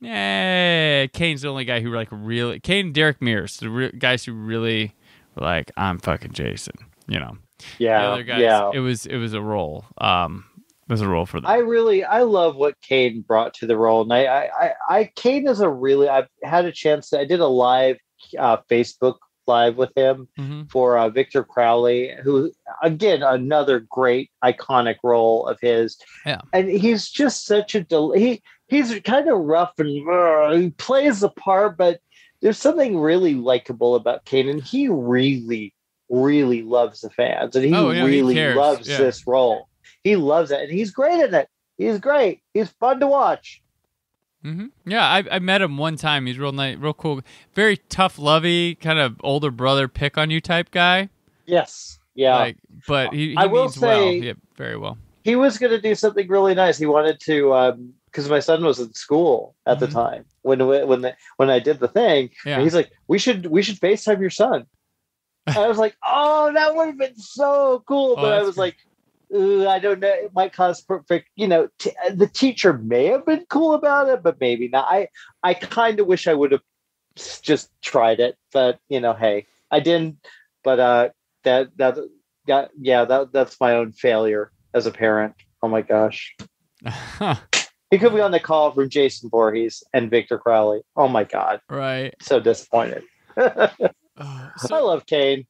yeah, Kane's the only guy who like really Kane and Derek Mears, the guys who really were like, I'm fucking Jason, you know. Yeah, the other guys, it was a role. It was a role for them. I love what Kane brought to the role, and I Kane is I've had a chance I did a live Facebook live with him for Victor Crowley, who again another great iconic role of his. Yeah, and he's just such a he's kind of rough and he plays the part, but there's something really likable about Kane, and he really, really loves the fans, and he really loves this role. He loves it, and he's great in it. He's great. He's fun to watch. Mm-hmm. Yeah, I met him one time. He's real nice, real cool. Very tough, lovey, kind of older brother, pick on you type guy. Yes, yeah. But he I will means say, well. Yeah, very well. He was going to do something really nice. He wanted to, because my son was in school at the time when I did the thing. Yeah. And he's like, we should FaceTime your son. I was like, oh, that would have been so cool. But I was like, I don't know. It might cause perfect. You know, the teacher may have been cool about it, but maybe not. I kind of wish I would have just tried it, but you know, hey, I didn't. But that's my own failure as a parent. Oh my gosh. He could be on the call from Jason Voorhees and Victor Crowley. Oh my God. Right. So disappointed. I love Kane.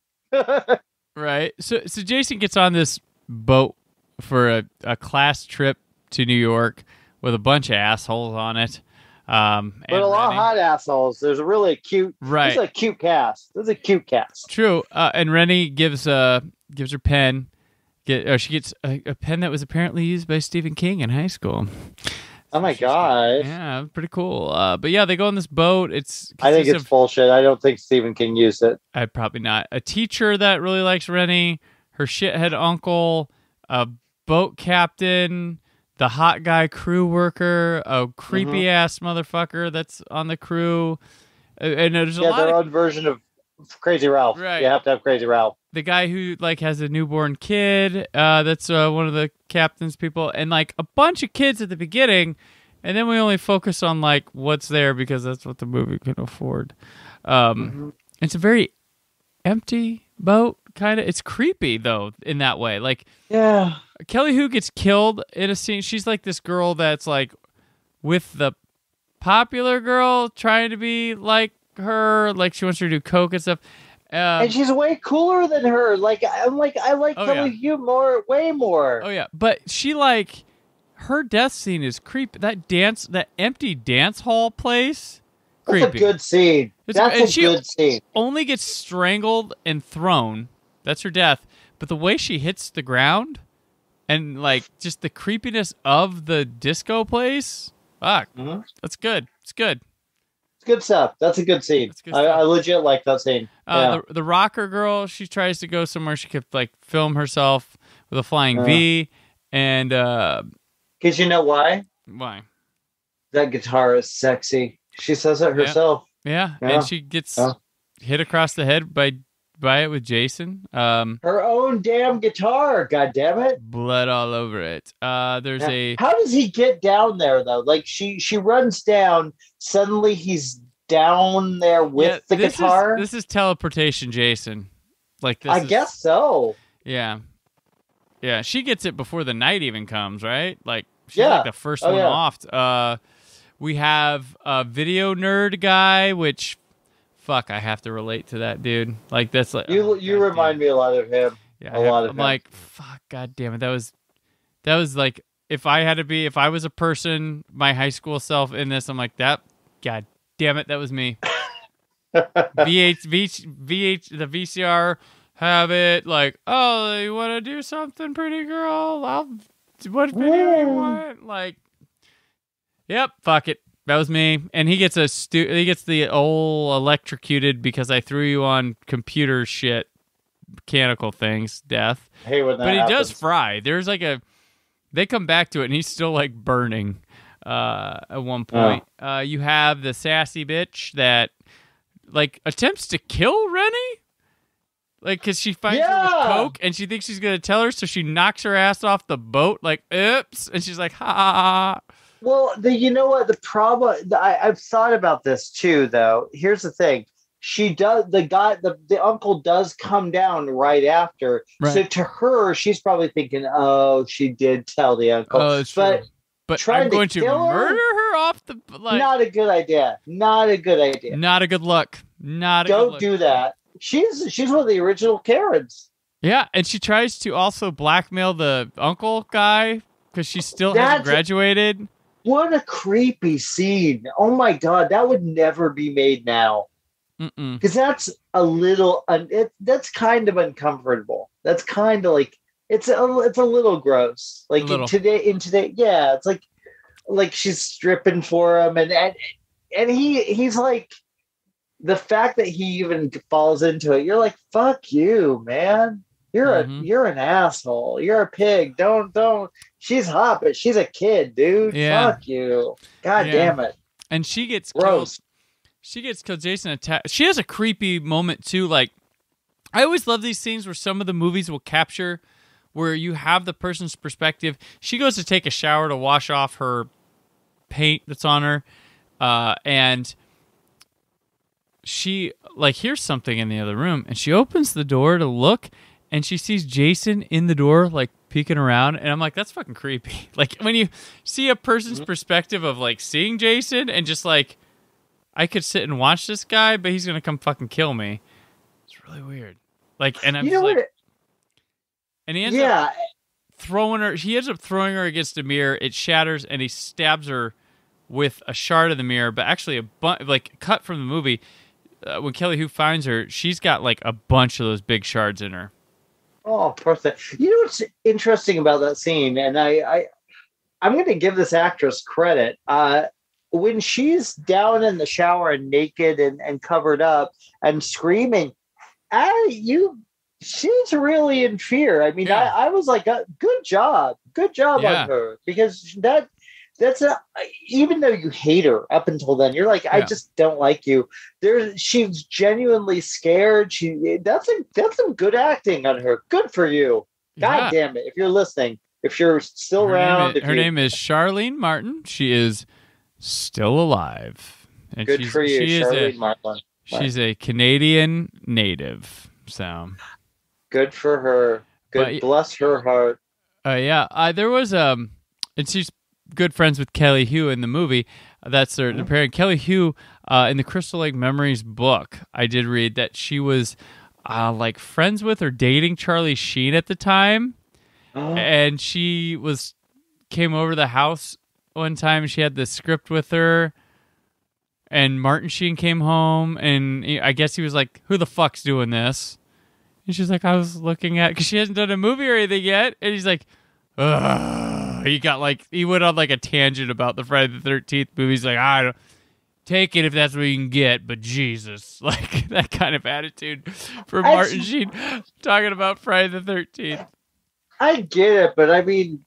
Right. So Jason gets on this boat for a class trip to New York with a bunch of assholes on it. But a lot of hot assholes. There's a really cute. Right. There's a cute cast. There's a cute cast. True. And Rennie gives her pen. She gets a pen that was apparently used by Stephen King in high school. Oh my gosh. Yeah, pretty cool. But yeah, they go on this boat. I think it's bullshit. I don't think Stephen King used it. I'd probably not. A teacher that really likes Rennie, her shithead uncle, a boat captain, the hot guy crew worker, a creepy ass motherfucker that's on the crew. And there's a lot their own version of Crazy Ralph. Right. You have to have Crazy Ralph. The guy who like has a newborn kid, that's one of the captain's people, and like a bunch of kids at the beginning, and then we only focus on like what's there because that's what the movie can afford. It's a very empty boat, kind of. It's creepy though in that way. Like, yeah, Kelly Hu gets killed in a scene. She's like this girl that's like with the popular girl, trying to be like her, like she wants her to do coke and stuff. And she's way cooler than her. Like I like Kelly Hu way more. Oh yeah, but she like her death scene is creepy. That empty dance hall place. Creepy. That's a good scene. That's a good scene. Only gets strangled and thrown. That's her death. But the way she hits the ground, and like just the creepiness of the disco place. Fuck, that's good. It's good. It's good stuff. That's a good scene. I legit like that scene. The rocker girl, she tries to go somewhere. She could like film herself with a flying V, and because you know why? Why? That guitar is sexy. She says it herself. Yeah. And she gets hit across the head by it with Jason. Her own damn guitar. God damn it! Blood all over it. How does he get down there though? Like she runs down. Suddenly he's down there with the guitar. This is teleportation, Jason. Like this. I guess so. Yeah. Yeah, she gets it before the night even comes, right? Like, she's like the first one off. We have a video nerd guy, which, fuck, I have to relate to that dude. Like, that's like you remind me a lot of him. Yeah, I'm like, fuck, god damn it. That was like, if I was a person, my high school self in this, I'm like, that, god damn it, that was me. The VCR have it, like, oh, you want to do something, pretty girl? What video you want? Like, yep, fuck it. That was me. And he gets the old electrocuted because I threw you on computer shit, mechanical things, death. Hey, when that but he happens. does fry. There's like they come back to it and he's still like burning at one point. You have the sassy bitch that like attempts to kill Rennie. Like, because she finds her with coke and she thinks she's going to tell her, so she knocks her ass off the boat, like, oops. And she's like, ha. Well, you know what? The problem, I've thought about this too, though. Here's the thing. She does, the uncle does come down right after. Right. So to her, she's probably thinking, oh, she did tell the uncle. Oh, it's true. But I'm going to murder her off the, like. Not a good idea. Not a good idea. Not a good look. Don't do that. She's one of the original Karens. Yeah, and she tries to also blackmail the uncle guy because she still hasn't graduated. What a creepy scene. Oh my God, that would never be made now. Because that's a little, that's kind of uncomfortable. That's kind of like, it's a little gross. Like in today, yeah, it's like she's stripping for him and he's like, the fact that he even falls into it, you're like, fuck you, man. You're an asshole. You're a pig. Don't. She's hot, but she's a kid, dude. Yeah. Fuck you. God damn it. And she gets gross. Killed. She gets killed. Jason attacked. She has a creepy moment too. Like, I always love these scenes where some of the movies will capture where you have the person's perspective. She goes to take a shower to wash off her paint that's on her, and she like hears something in the other room, and she opens the door to look, and she sees Jason in the door, like peeking around, and I'm like, that's fucking creepy. Like when you see a person's perspective of like seeing Jason and just like, I could sit and watch this guy, but he's gonna come fucking kill me. It's really weird. Like, and I'm just like, and he ends up throwing her. He ends up throwing her against a mirror. It shatters, and he stabs her with a shard of the mirror, but actually like cut from the movie. When Kelly Hu finds her, she's got like a bunch of those big shards in her. Oh, perfect. You know what's interesting about that scene, and I'm going to give this actress credit. When she's down in the shower and naked and covered up and screaming, she's really in fear. I mean, I was like, good job on her, because that's even though you hate her up until then, you're like, I just don't like you. She's genuinely scared. That's some good acting on her. Good for you. God damn it. If you're listening, if you're still around. Her name is Charlene Martin. She is still alive. And good for you, Charlene Martin. She's a Canadian native. So good for her. Good, bless her heart. There was and she's good friends with Kelly Hu in the movie. That's their parent. Kelly Hu in the Crystal Lake Memories book, I did read that she was like friends with or dating Charlie Sheen at the time, and she came over to the house one time. She had the script with her, and Martin Sheen came home, and I guess he was like, "Who the fuck's doing this?" And she's like, "I was looking at," because she hasn't done a movie or anything yet, and he's like, ugh. He went on like a tangent about the Friday the 13th movie. He's like, I don't take it if that's what you can get, but Jesus, like that kind of attitude for Martin Sheen talking about Friday the 13th. I get it, but I mean,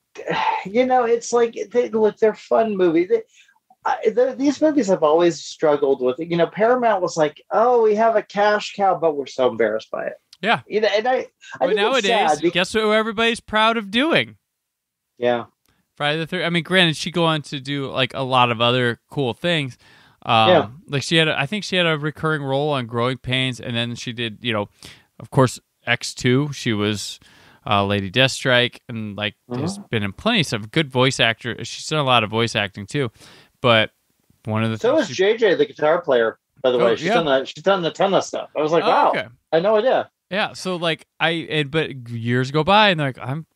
it's like, they're fun movies. These movies I've always struggled with. Paramount was like, oh, we have a cash cow, but we're so embarrassed by it. Yeah. But nowadays, guess what everybody's proud of doing? Yeah. Friday the 13th. I mean, granted, she go on to do like a lot of other cool things. Like I think she had a recurring role on Growing Pains, and then she did, of course, X2. She was Lady Deathstrike, and like has been in plenty of stuff. Good voice actor. She's done a lot of voice acting too. But one of the so is JJ, the guitar player. By the way, she's done a ton of stuff. I was like, wow, okay. I had no idea. Yeah, so like but years go by, and they're like, I'm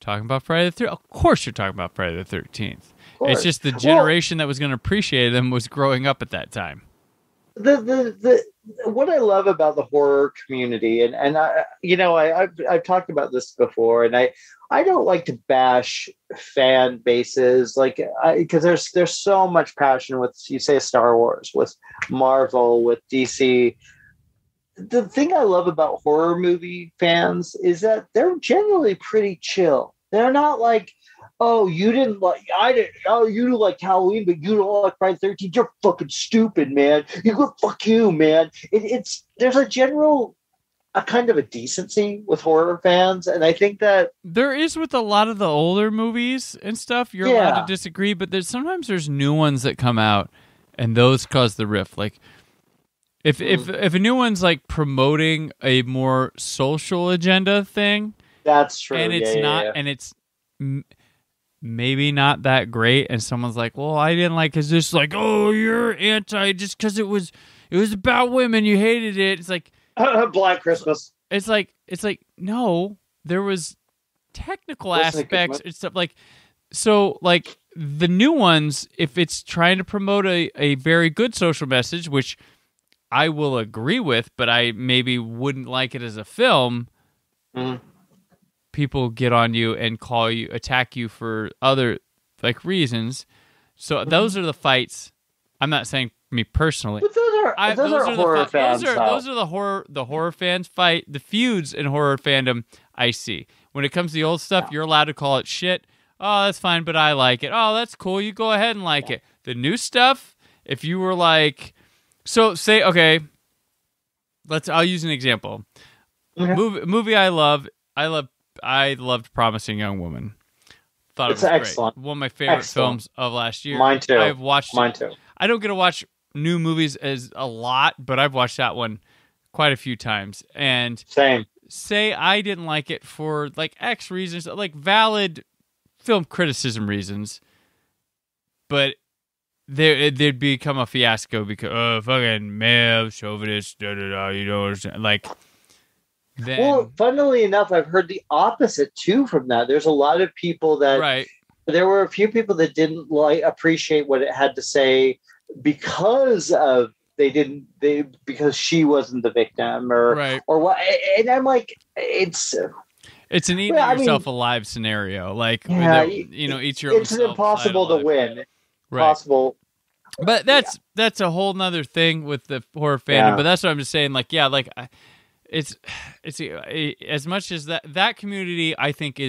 talking about Friday the 13th. Of course, you're talking about Friday the 13th. It's just the generation that was going to appreciate them was growing up at that time. The what I love about the horror community, and I've talked about this before, and I don't like to bash fan bases, like because there's so much passion with, you say, Star Wars, with Marvel, with DC. The thing I love about horror movie fans is that they're generally pretty chill. They're not like, oh, you didn't like Halloween, but you don't like Friday the 13th. You're fucking stupid, man. You go, fuck you, man. There's a kind of a decency with horror fans, and I think that there is with a lot of the older movies and stuff. You're allowed to disagree, but sometimes there's new ones that come out, and those cause the rift. Like if a new one's like promoting a more social agenda thing, that's true, and it's and it's maybe not that great, and someone's like, well, I didn't like, because this, like, oh, you're anti just because it was about women, you hated it. It's like Black Christmas. It's like no, there was technical aspects and stuff, like, so like the new ones, if it's trying to promote a very good social message, which I will agree with, but I maybe wouldn't like it as a film. People get on you and attack you for other like reasons. So those are the fights. I'm not saying me personally. But those are horror fans. Those are the horror fans fight, the feuds in horror fandom I see. When it comes to the old stuff, you're allowed to call it shit. Oh, that's fine, but I like it. Oh, that's cool. You go ahead and like it. The new stuff, if you were like, so say, okay, I'll use an example. Movie I loved Promising Young Woman. Thought it was excellent. Great. One of my favorite films of last year. Mine too. I've watched Mine too. I don't get to watch new movies as a lot, but I've watched that one quite a few times. And same. Say I didn't like it for like X reasons, like valid film criticism reasons, but they'd become a fiasco because fucking male chauvinist, you know, like. Then, well, funnily enough, I've heard the opposite too from that. There's a lot of people that there were a few people that didn't appreciate what it had to say because she wasn't the victim or what. And I'm like, it's an eating yourself alive scenario. Like, eat your own. It's impossible to win. Possible. But that's a whole nother thing with the horror fandom. Yeah. But that's what I'm just saying. Like, yeah, like. It's as much as that community, I think,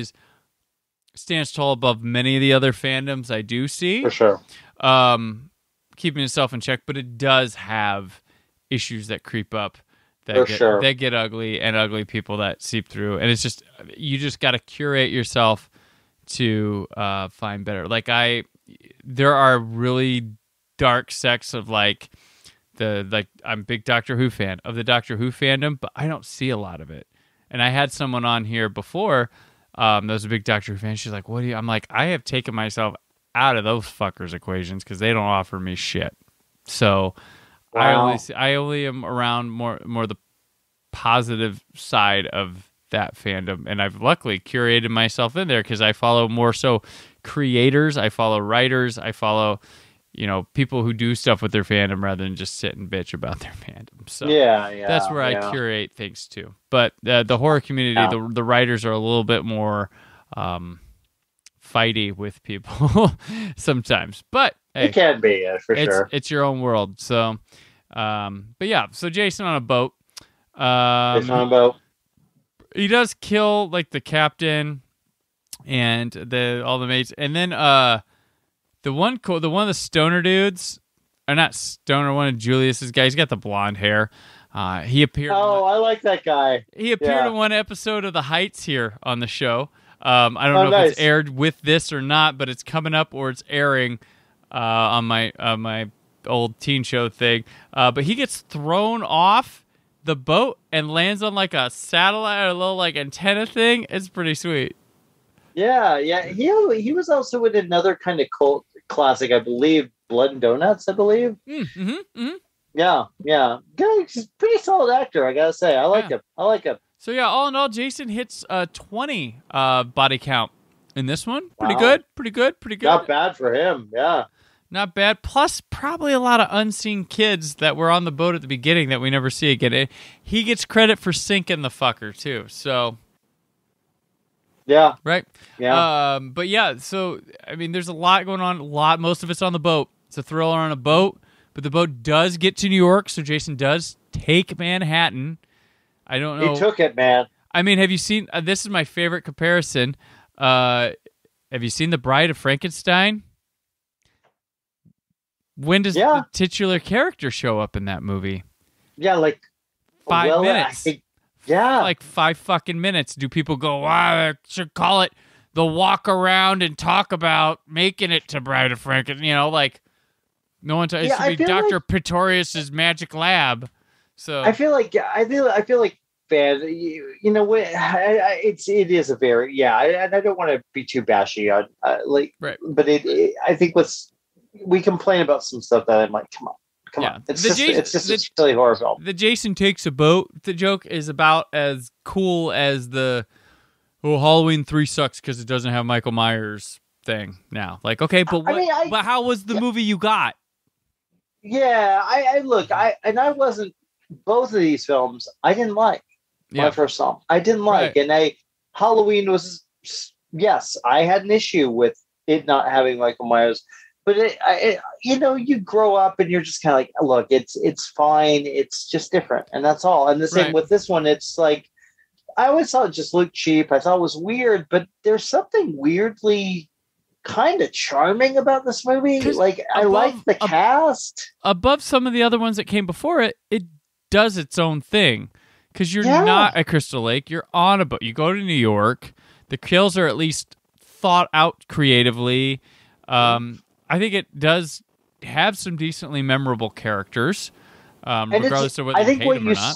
stands tall above many of the other fandoms I do see. For sure. Keeping itself in check, but it does have issues that creep up that get ugly, and ugly people that seep through. And it's just, you just got to curate yourself to find better. Like there are really dark sects of like, I'm a big Doctor Who fan of the Doctor Who fandom, but I don't see a lot of it. And I had someone on here before that was a big Doctor Who fan. She's like, "What do you?" I'm like, "I have taken myself out of those fuckers' equations because they don't offer me shit." So I only am around more the positive side of that fandom, and I've luckily curated myself in there because I follow more so creators, I follow writers, I follow. People who do stuff with their fandom rather than just sit and bitch about their fandom. So that's where I curate things too. But the horror community, the writers are a little bit more fighty with people sometimes. But hey, it can be for sure. It's your own world. So, but yeah. So Jason on a boat. Jason on a boat. He does kill like the captain and all the mates, and then the one of the stoner dudes, or not stoner, one of Julius's guys. He's got the blonde hair. He appeared. Oh, I like that guy. He appeared in one episode of The Heights here on the show. I don't know if it's aired with this or not, but it's coming up or it's airing on my old teen show thing. But he gets thrown off the boat and lands on like a satellite or a little like antenna thing. It's pretty sweet. Yeah. He was also in another kind of cult classic, I believe, Blood and Donuts, I believe. Yeah. Good. He's a pretty solid actor, I gotta say. I like him. So yeah, all in all, Jason hits 20 body count in this one. Pretty Wow. good. Not bad for him. Yeah. Not bad. Plus, probably a lot of unseen kids that were on the boat at the beginning that we never see again. He gets credit for sinking the fucker too. So, yeah, right. Yeah. But yeah. So I mean, there's a lot going on. Most of it's on the boat. It's a thriller on a boat, but the boat does get to New York, so Jason does take Manhattan. I don't know. He took it, man. I mean, have you seen? This is my favorite comparison. Have you seen The Bride of Frankenstein? When does the titular character show up in that movie? Yeah, like 5 minutes. Like 5 fucking minutes. Do people go, wow, I should call it the walk around and talk about making it to Bride of Frankenstein? You know, like no one. It should be Dr. Pretorius's magic lab. So I feel like fan. You know what? It is a very and I don't want to be too bashy on right. But I think we complain about some stuff that I'm like, come on. It's just a silly horror film. The Jason takes a boat. The joke is about as cool as the Halloween 3 sucks because it doesn't have Michael Myers thing now. Like, okay, but but how was the movie you got? Yeah, I wasn't. Both of these films I didn't like. When I first saw them, I didn't like, and Halloween was I had an issue with it not having Michael Myers. But you grow up and you're just kind of like, look, it's fine. It's just different. And that's all. And the same with this one. It's like, I always thought it just looked cheap. I thought it was weird, but there's something weirdly kind of charming about this movie. Like, I like the cast. Above some of the other ones that came before it, it does its own thing. Because you're not at Crystal Lake. You're on a boat. You go to New York. The kills are at least thought out creatively. I think it does have some decently memorable characters, regardless of whether you hate them or not.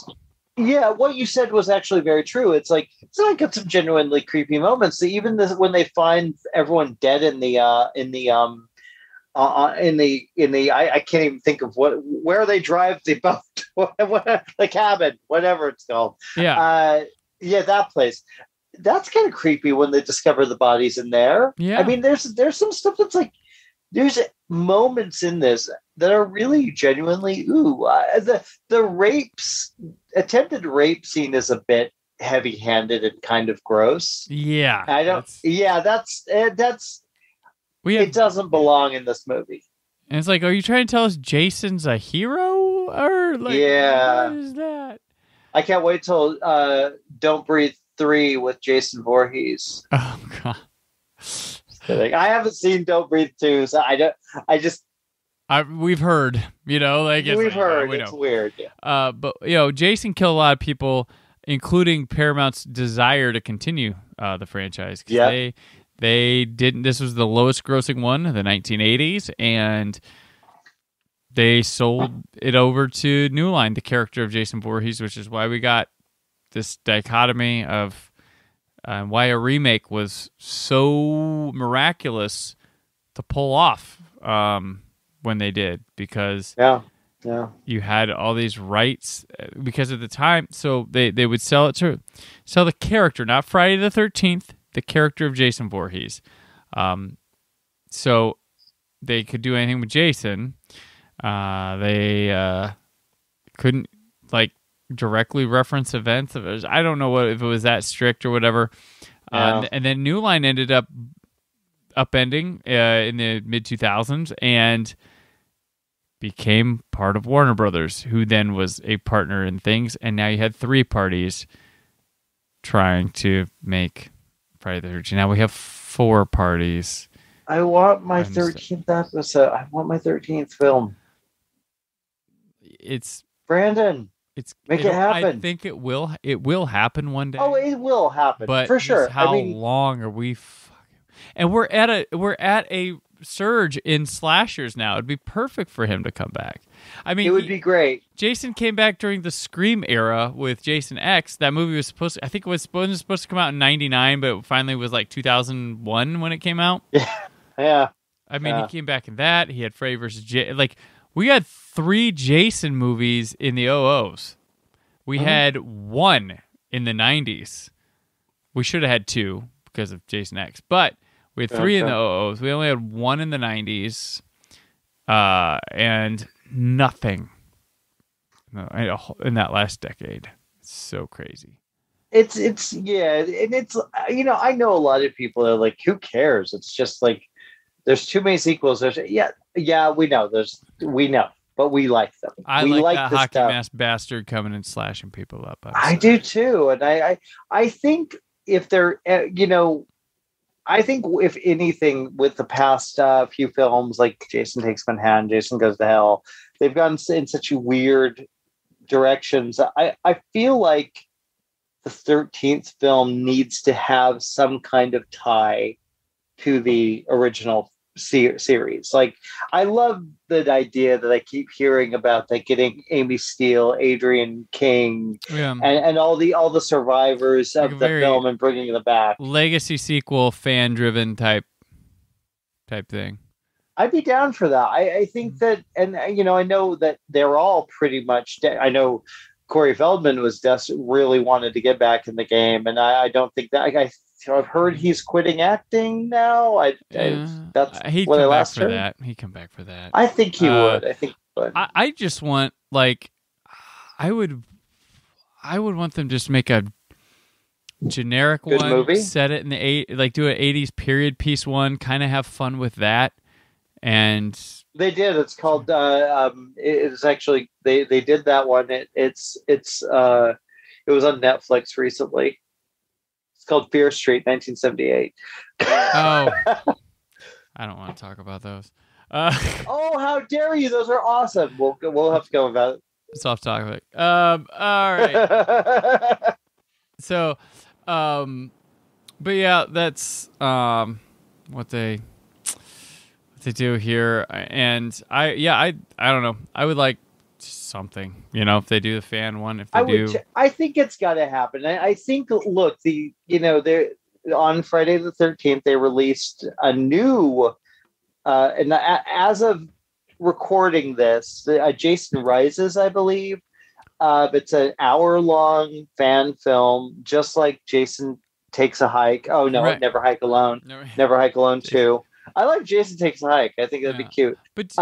Yeah, what you said was actually very true. It's got some genuinely creepy moments. Even when they find everyone dead in the I can't even think of where they drive the boat, the cabin, whatever it's called. That place. That's kind of creepy when they discover the bodies in there. Yeah, I mean, there's some stuff that's like. There's moments in this that are really genuinely the attempted rape scene is a bit heavy-handed and kind of gross. Yeah, it doesn't belong in this movie. And it's like, are you trying to tell us Jason's a hero or like what is that? I can't wait till Don't Breathe 3 with Jason Voorhees. Oh god. I haven't seen Don't Breathe 2, so we've heard, we've heard. It's weird. Yeah. But Jason killed a lot of people, including Paramount's desire to continue the franchise. Yeah. They didn't. This was the lowest grossing one in the 1980s, and they sold it over to New Line, the character of Jason Voorhees, which is why we got this dichotomy of why a remake was so miraculous to pull off when they did, because you had all these rights because at the time, so they would sell the character, not Friday the 13th, the character of Jason Voorhees. So they could do anything with Jason. They couldn't directly reference events. I don't know if it was that strict or whatever. And then New Line ended up upending in the mid 2000s and became part of Warner Brothers, who then was a partner in things. And now you had 3 parties trying to make Friday the 13th. Now we have 4 parties. I want my 13th episode. I want my 13th film. It's Brandon. Make it happen. I think it will. It will happen one day. Oh, it will happen, but for sure. How long are we? And we're at a surge in slashers now. It'd be perfect for him to come back. I mean, it would be great. Jason came back during the Scream era with Jason X. That movie was supposed to, I think it was supposed to come out in 99, but it finally was like 2001 when it came out. Yeah. I mean, he came back in that. He had Freddy versus like, we had 3 Jason movies in the 00s. We had 1 in the 90s. We should have had 2 because of Jason X, but we had 3 in the 00s. We only had 1 in the 90s, and nothing in that last decade. It's so crazy. It's yeah, and it's I know a lot of people are like, who cares? It's just like there's too many sequels. There's we know, but we like them. I we like that hockey stuff. mask bastard coming and slashing people up. I do too, and I think if they're I think if anything with the past few films like Jason Takes Manhattan, Jason Goes to Hell, they've gone in such weird directions. I feel like the 13th film needs to have some kind of tie to the original series. Like, I love the idea that I keep hearing about, like getting Amy Steele, Adrian King, and all the survivors of the film and bringing them back. Legacy sequel, fan driven type thing. I'd be down for that. I think that, and I know that they're all pretty much I know Corey Feldman really wanted to get back in the game, and I don't think that I've heard he's quitting acting now. That's he'd what come I back last for heard. that. He'd come back for that. I think he would. I think he would. I just want, like, I would want them to just make a generic Good one, movie? set it in the do an 80s period piece one, kind of have fun with that. And they did. It's called. It's actually they did that one. It was on Netflix recently. It's called Fear Street, 1978. Oh, I don't want to talk about those. Oh, how dare you! Those are awesome. We'll have to go about it. It's off topic. All right. So, but yeah, that's what they do here, and I don't know. I would like something, if they do the fan one. If they do, I think it's got to happen. I think. Look, they're on Friday the 13th. They released a new, and as of recording this, Jason Rises, I believe. It's an hour-long fan film, just like Jason Takes a Hike. Oh no, right. Never Hike Alone. Never Hike Alone 2. I like Jason Takes a Hike. I think that'd be cute. But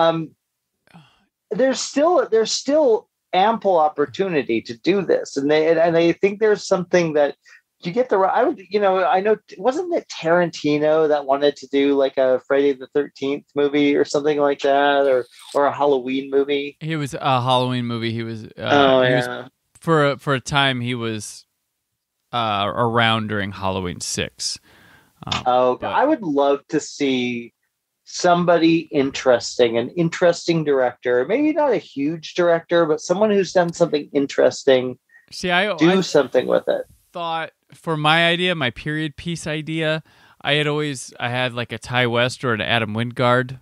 there's still ample opportunity to do this, and they think there's something that you get the. I know, wasn't it Tarantino that wanted to do like a Friday the 13th movie or something like that, or a Halloween movie? He was a Halloween movie. He was. For a time he was around during Halloween 6. I would love to see somebody interesting, an interesting director, maybe not a huge director, but someone who's done something interesting. Do something with it. Thought for my period piece idea, I had like a Ty West or an Adam Wingard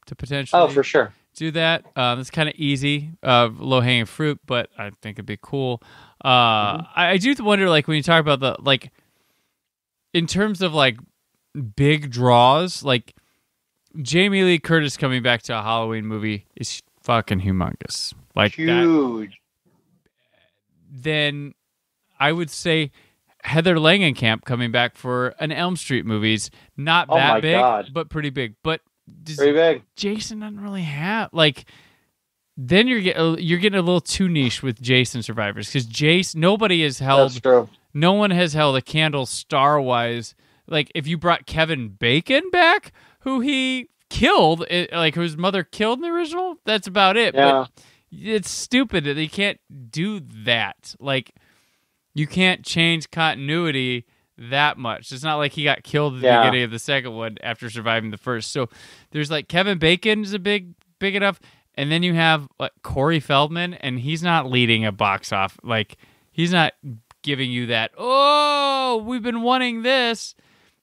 to potentially for sure do that. It's kind of easy, low hanging fruit, but I think it'd be cool. I do wonder, like, when you talk about the, like, in terms of like big draws, like Jamie Lee Curtis coming back to a Halloween movie is fucking humongous. Like, huge. Then I would say Heather Langenkamp coming back for an Elm Street movie's not that big, but pretty big. But pretty big. Jason doesn't really have, like, then you're getting a little too niche with Jason survivors, because nobody has held. That's true. No one has held a candle star-wise. Like, if you brought Kevin Bacon back, who he killed, whose mother killed in the original, that's about it. Yeah. But it's stupid that you can't do that. Like, you can't change continuity that much. It's not like he got killed at the beginning of the second one after surviving the first. So there's, like, Kevin Bacon is a big enough, and then you have, like, Corey Feldman, and he's not leading a box off. Like, he's not giving you that, oh, we've been wanting this.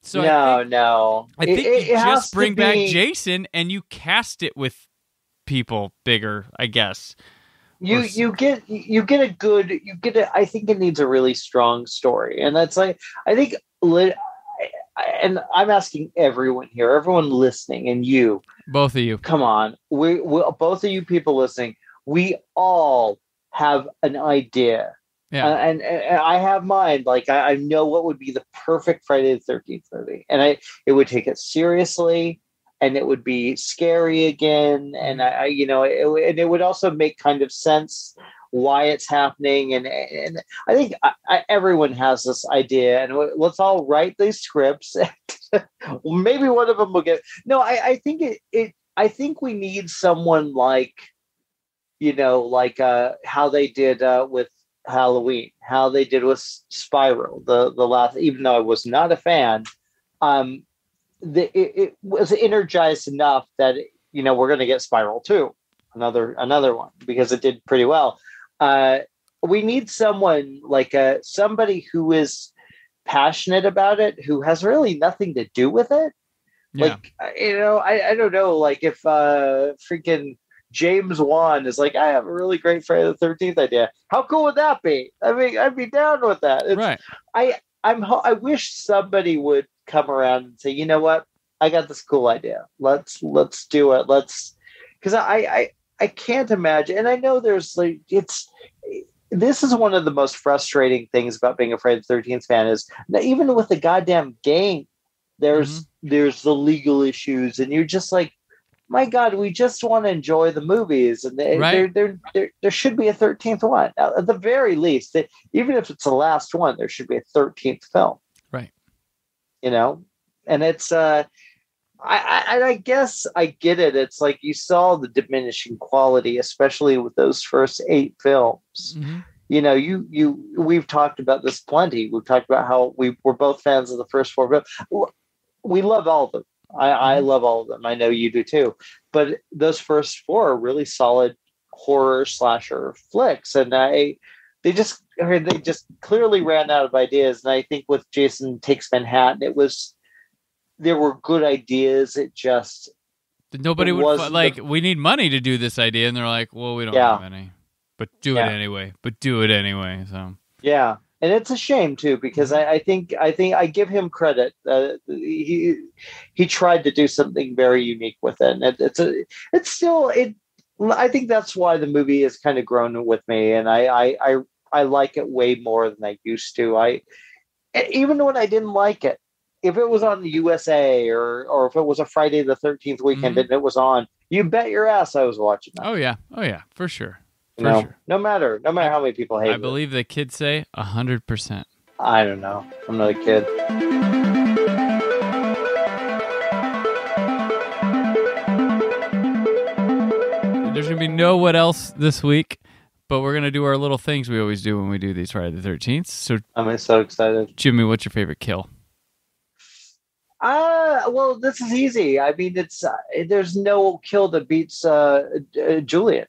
So no. I think you just bring back be... Jason and you cast it with people bigger, I guess. You get I think it needs a really strong story, and that's like I think, and I'm asking everyone here, everyone listening, and you, both of you, come on, we both of you people listening, we all have an idea. Yeah. And I have mine. Like I know what would be the perfect Friday the 13th movie, and it would take it seriously, and it would be scary again, and it would also make kind of sense why it's happening, and I think everyone has this idea, and let's all write these scripts. Maybe one of them will get. No, I think I think we need someone like, how they did with Halloween, how they did with Spiral, the last, even though I was not a fan, it was energized enough that we're going to get Spiral 2, another one, because it did pretty well. We need someone like somebody who is passionate about it, who has really nothing to do with it. Yeah. Like, I don't know, like if freaking James Wan is like, I have a really great Friday the 13th idea. How cool would that be? I mean, I'd be down with that. Right. I wish somebody would come around and say, you know what? I got this cool idea. Let's do it. Because I can't imagine. And I know there's this is one of the most frustrating things about being a Friday the 13th fan is that even with the goddamn game, there's the legal issues, and you're just like, my God, we just want to enjoy the movies, and there should be a 13th one at the very least. Even if it's the last one, there should be a 13th film, right? And it's I guess I get it. It's like you saw the diminishing quality, especially with those first 8 films. Mm-hmm. We've talked about this plenty. We've talked about how we were both fans of the first 4 films. We love all of them. I love all of them. I know you do too. But those first 4 are really solid horror slasher flicks, and they just clearly ran out of ideas. And I think with Jason Takes Manhattan, there were good ideas. It just nobody would we need money to do this idea, and they're like, well, we don't have any, but do it anyway. So yeah. And it's a shame too, because I think I give him credit. He tried to do something very unique with it. And I think that's why the movie has kind of grown with me, and I like it way more than I used to. Even when I didn't like it, if it was on the USA or if it was a Friday the 13th weekend and it was on, you bet your ass I was watching that. Oh yeah, for sure. Sure. No matter how many people hate it. I believe the kids say 100%. I don't know. I'm not a kid. There's going to be no what else this week, but we're going to do our little things we always do when we do these Friday the 13th. So I'm so excited. Jimmy, what's your favorite kill? Well, this is easy. I mean, there's no kill that beats Julian.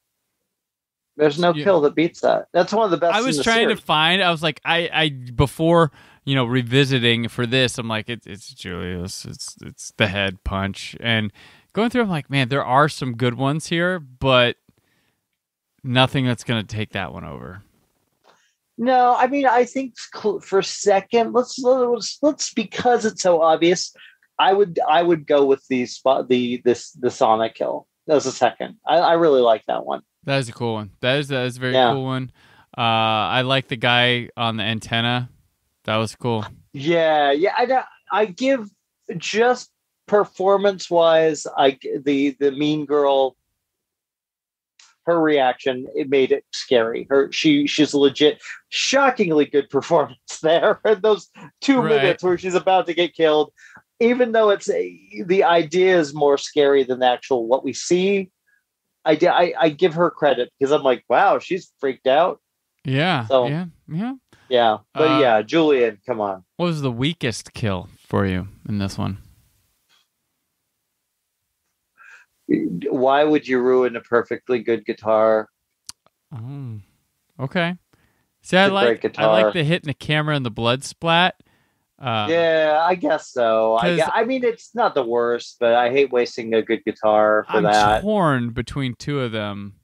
There's no kill that beats that. That's one of the best. I was trying to find. I was like, I before revisiting for this, I'm like, it's Julius. It's the head punch, and going through, I'm like, man, there are some good ones here, but nothing that's going to take that one over. No, I mean, I think for second, let's because it's so obvious. I would go with the Sonic kill. That was a second. I really like that one. That is a cool one. That is a very cool one. I like the guy on the antenna. That was cool. Yeah. I give just performance wise. The mean girl. Her reaction, it made it scary. She's legit, shockingly good performance there. Those 2 minutes where she's about to get killed, even though the idea is more scary than the actual what we see. I give her credit because I'm like, wow, she's freaked out. Yeah. So, yeah. But Julian, come on. What was the weakest kill for you in this one? Why would you ruin a perfectly good guitar? Oh, okay. See, I like the hitting the camera and the blood splat. Yeah, I guess so. I mean, it's not the worst, but I hate wasting a good guitar for that. I'm torn between two of them.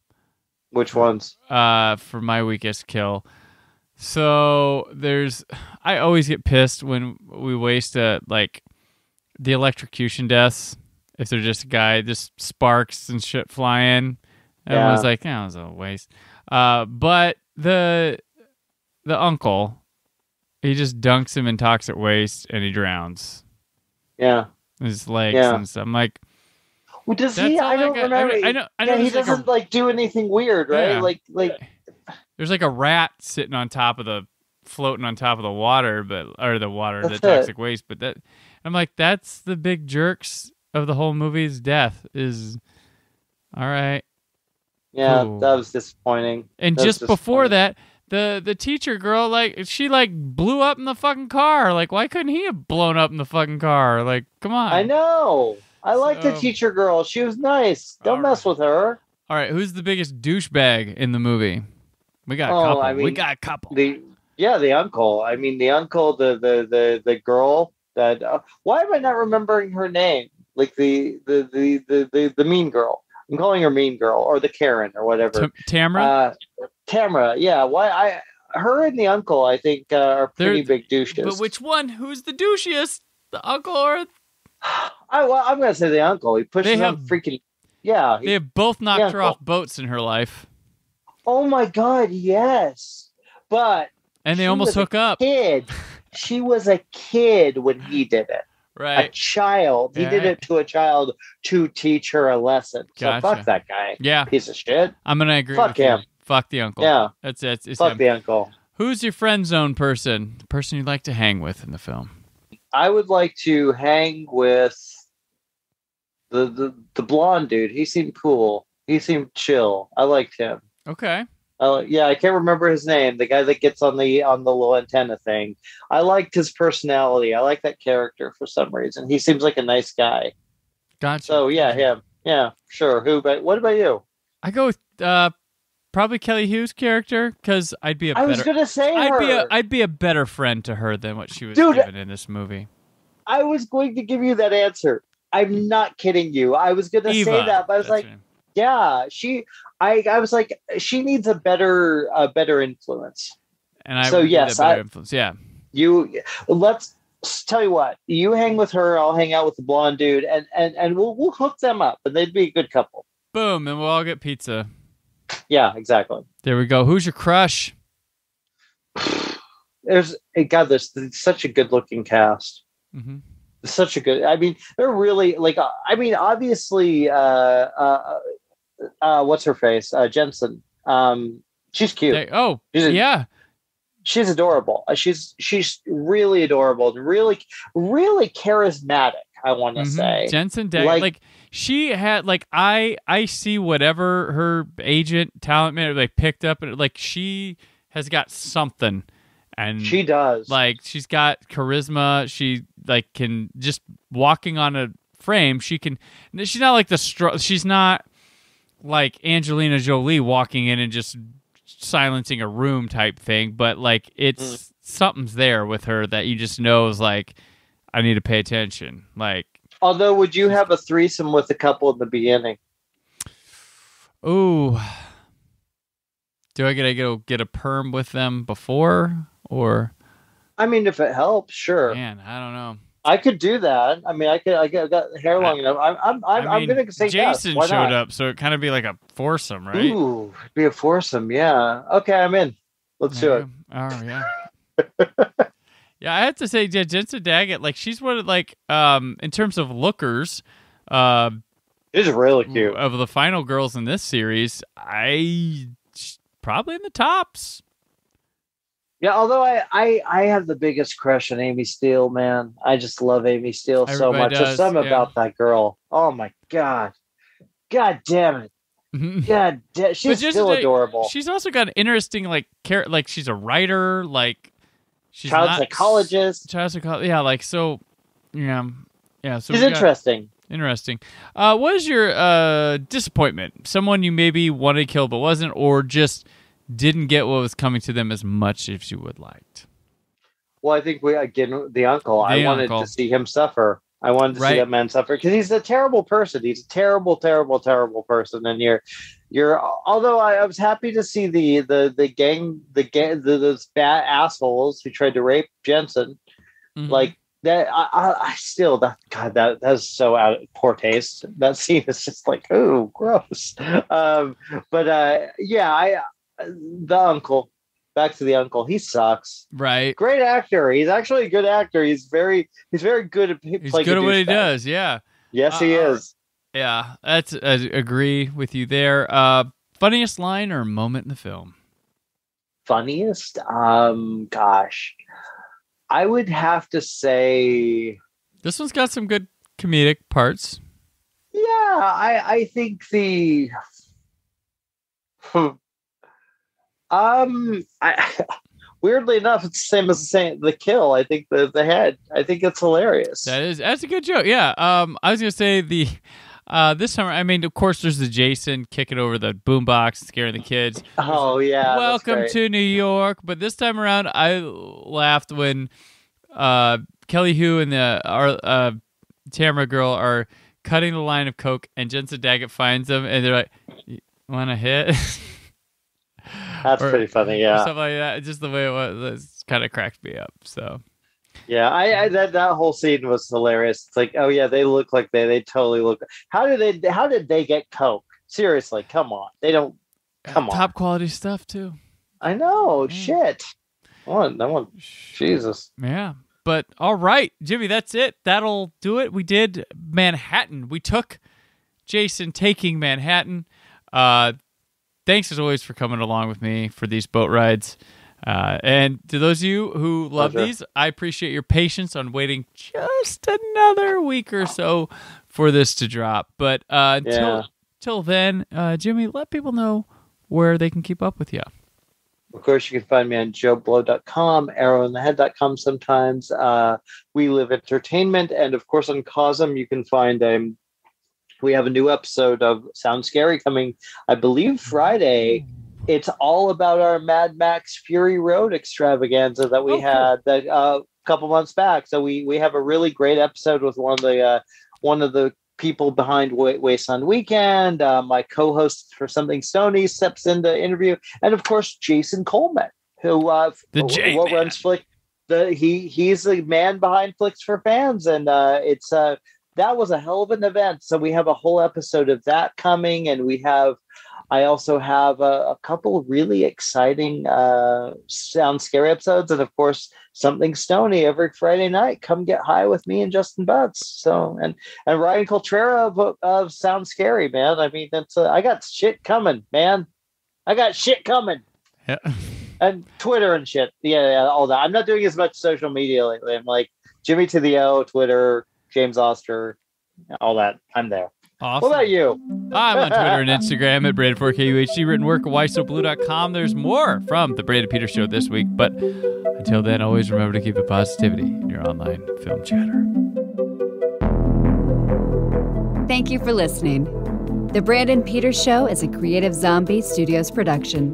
Which ones? For my weakest kill. So I always get pissed when we waste like the electrocution deaths. If they're just a guy, just sparks and shit flying. Everyone's like, it was a waste. But the uncle, he just dunks him in toxic waste and he drowns. Yeah. His legs and stuff. I'm like, well, does he? I don't remember. I know he doesn't like do anything weird, right? Yeah. Like there's like a rat sitting floating on top of the water, the toxic waste. But I'm like, that's the big jerks of the whole movie's death. Is all right. Yeah, Ooh. that was disappointing. And just before that, the teacher girl, like, she like blew up in the fucking car. Like, why couldn't he have blown up in the fucking car? Like, come on. I know. I like the teacher girl. She was nice. Don't mess with her. All right, who's the biggest douchebag in the movie? We got a couple. I mean, we got a couple. The uncle. I mean, the uncle, the girl that. Why am I not remembering her name? Like the mean girl. I'm calling her Mean Girl or the Karen or whatever. Tamara. Tamara. Yeah. Why? Her and the uncle, I think, are pretty big douches. But which one? Who's the douchiest? The uncle or? I'm gonna say the uncle. He pushes them freaking. Yeah. They have both knocked her off boats in her life. Oh my God! Yes, and they almost hook up. She was a kid when he did it. Right. A child. He did it to a child to teach her a lesson. So fuck that guy. Yeah. Piece of shit. I'm going to agree with him. You. Fuck the uncle. Yeah. That's it. It's fuck him. the uncle. Who's your friend zone person? The person you'd like to hang with in the film? I would like to hang with the blonde dude. He seemed cool. He seemed chill. I liked him. Okay. I can't remember his name. The guy that gets on the little antenna thing. I liked his personality. I like that character for some reason. He seems like a nice guy. Gotcha. So yeah, him. Yeah, sure. But what about you? I go with probably Kelly Hu's character because I'd be I was gonna say I'd be a better friend to her than what she was given in this movie. I was going to give you that answer. I'm not kidding you. I was gonna say that, but I was like. Yeah, I was like, she needs a better influence. And I would yes, better influence. Yeah. Let's tell you what. You hang with her, I'll hang out with the blonde dude, and we'll hook them up, and they'd be a good couple. Boom, and we'll all get pizza. Yeah, exactly. There we go. Who's your crush? There's such a good-looking cast. Mm-hmm. Such a good. I mean, they're really like. I mean, obviously. What's her face? Jensen. She's cute. She's adorable. She's really adorable and really, really charismatic. I want to say Jensen Daggett. Like she had I see whatever her agent talent man like picked up and like she has got something. And she does. Like she's got charisma. She like can just walking on a frame. She's not like she's not like Angelina Jolie walking in and just silencing a room type thing. But like it's something's there with her that you just know is like I need to pay attention. Like, although, would you have a threesome with a couple in the beginning? Ooh, do I gotta get a perm with them before? Or, I mean, if it helps, sure. Man, I don't know. I could do that. I mean, I got hair long enough. I'm gonna say Jason yes. showed up, so it kind of be like a foursome, right? Ooh, be a foursome, yeah. Okay, I'm in. Let's do it. Oh yeah. Yeah, I have to say, Jensen Daggett, like she's one of in terms of lookers, she's really cute. Of the final girls in this series, probably in the tops. Yeah, although I have the biggest crush on Amy Steele, man. I just love Amy Steele so much. There's something about that girl. Oh my God. God damn it. God damn, she's still adorable. She's also got an interesting like she's a writer, like she's child psychologist. Yeah, like so yeah. So she's interesting. Interesting. What is your disappointment? Someone you maybe wanted to kill but wasn't, or just didn't get what was coming to them as much as you would liked? Well, I think the uncle. I wanted to see him suffer. I wanted to see that man suffer because he's a terrible person. He's a terrible, terrible, terrible person. And although I was happy to see the gang, those bad assholes who tried to rape Jensen, like that. I still that's so out of poor taste. That scene is just like, oh, gross. The uncle. Back to the uncle. He sucks. Right. Great actor. He's actually a good actor. He's very good at playing. He's good at what he does. Yeah. Yes, he is. Yeah. I agree with you there. Funniest line or moment in the film? Funniest? Gosh, I would have to say this one's got some good comedic parts. Yeah, I think the. Weirdly enough, it's the same as the kill. I think the head. I think it's hilarious. That's a good joke. Yeah. I was gonna say this time. I mean, of course, there's the Jason kicking over the boombox, scaring the kids. Oh yeah. Welcome to New York. But this time around, I laughed when Kelly Hu and the Tamara girl are cutting the line of coke, and Jensen Daggett finds them, and they're like, "You want a hit?" That's pretty funny, yeah. Stuff like that. Just the way it was kind of cracked me up. So, yeah, I that whole scene was hilarious. It's like, oh yeah, they look like they totally look. How did they get coke? Seriously, come on. They don't. Come on. Top quality stuff too. I know. Shit. That one. Jesus. Yeah. But all right, Jimmy, that's it. That'll do it. We did Manhattan. We took Jason taking Manhattan. Thanks as always for coming along with me for these boat rides. And to those of you who love these, I appreciate your patience on waiting just another week or so for this to drop. But till then, Jimmy, let people know where they can keep up with you. Of course, you can find me on joeblow.com, arrowinthehead.com sometimes. We Live Entertainment. And of course, on Cosm, you can find we have a new episode of Sound Scary coming, I believe, Friday. It's all about our Mad Max Fury Road extravaganza that we had a couple months back. So we have a really great episode with one of the people behind Wasteland Weekend. My co-host for Something Stoney steps in to interview, and of course Jason Coleman, who runs Flick. He's the man behind Flicks for Fans, and that was a hell of an event. So we have a whole episode of that coming, and I also have a couple of really exciting Sound Scary episodes, and of course Something Stoney every Friday night. Come get high with me and Justin Butts. So and Ryan Coltrera of Sound Scary, man. I mean, I got shit coming, man. I got shit coming. Yeah. And Twitter and shit. Yeah, all that. I'm not doing as much social media lately. I'm like Jimmy to the O, Twitter, James Oster, all that. I'm there. Awesome. What about you? I'm on Twitter and Instagram at Brandon4KUHD. Written work at whysoblue.com. There's more from The Brandon Peters Show this week. But until then, always remember to keep the positivity in your online film chatter. Thank you for listening. The Brandon Peters Show is a Creative Zombie Studios production.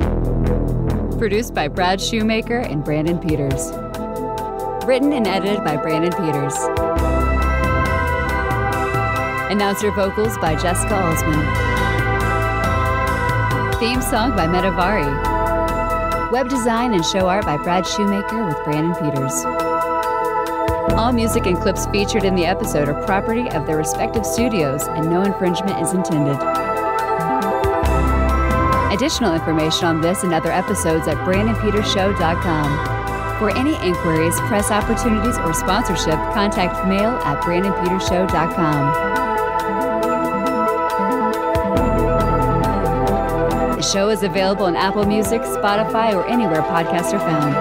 Produced by Brad Shoemaker and Brandon Peters. Written and edited by Brandon Peters. Announcer vocals by Jessica Alsman. Theme song by Metavari. Web design and show art by Brad Shoemaker with Brandon Peters. All music and clips featured in the episode are property of their respective studios, and no infringement is intended. Additional information on this and other episodes at BrandonPetersShow.com. For any inquiries, press opportunities, or sponsorship, contact mail at BrandonPetersShow.com. The show is available on Apple Music, Spotify, or anywhere podcasts are found.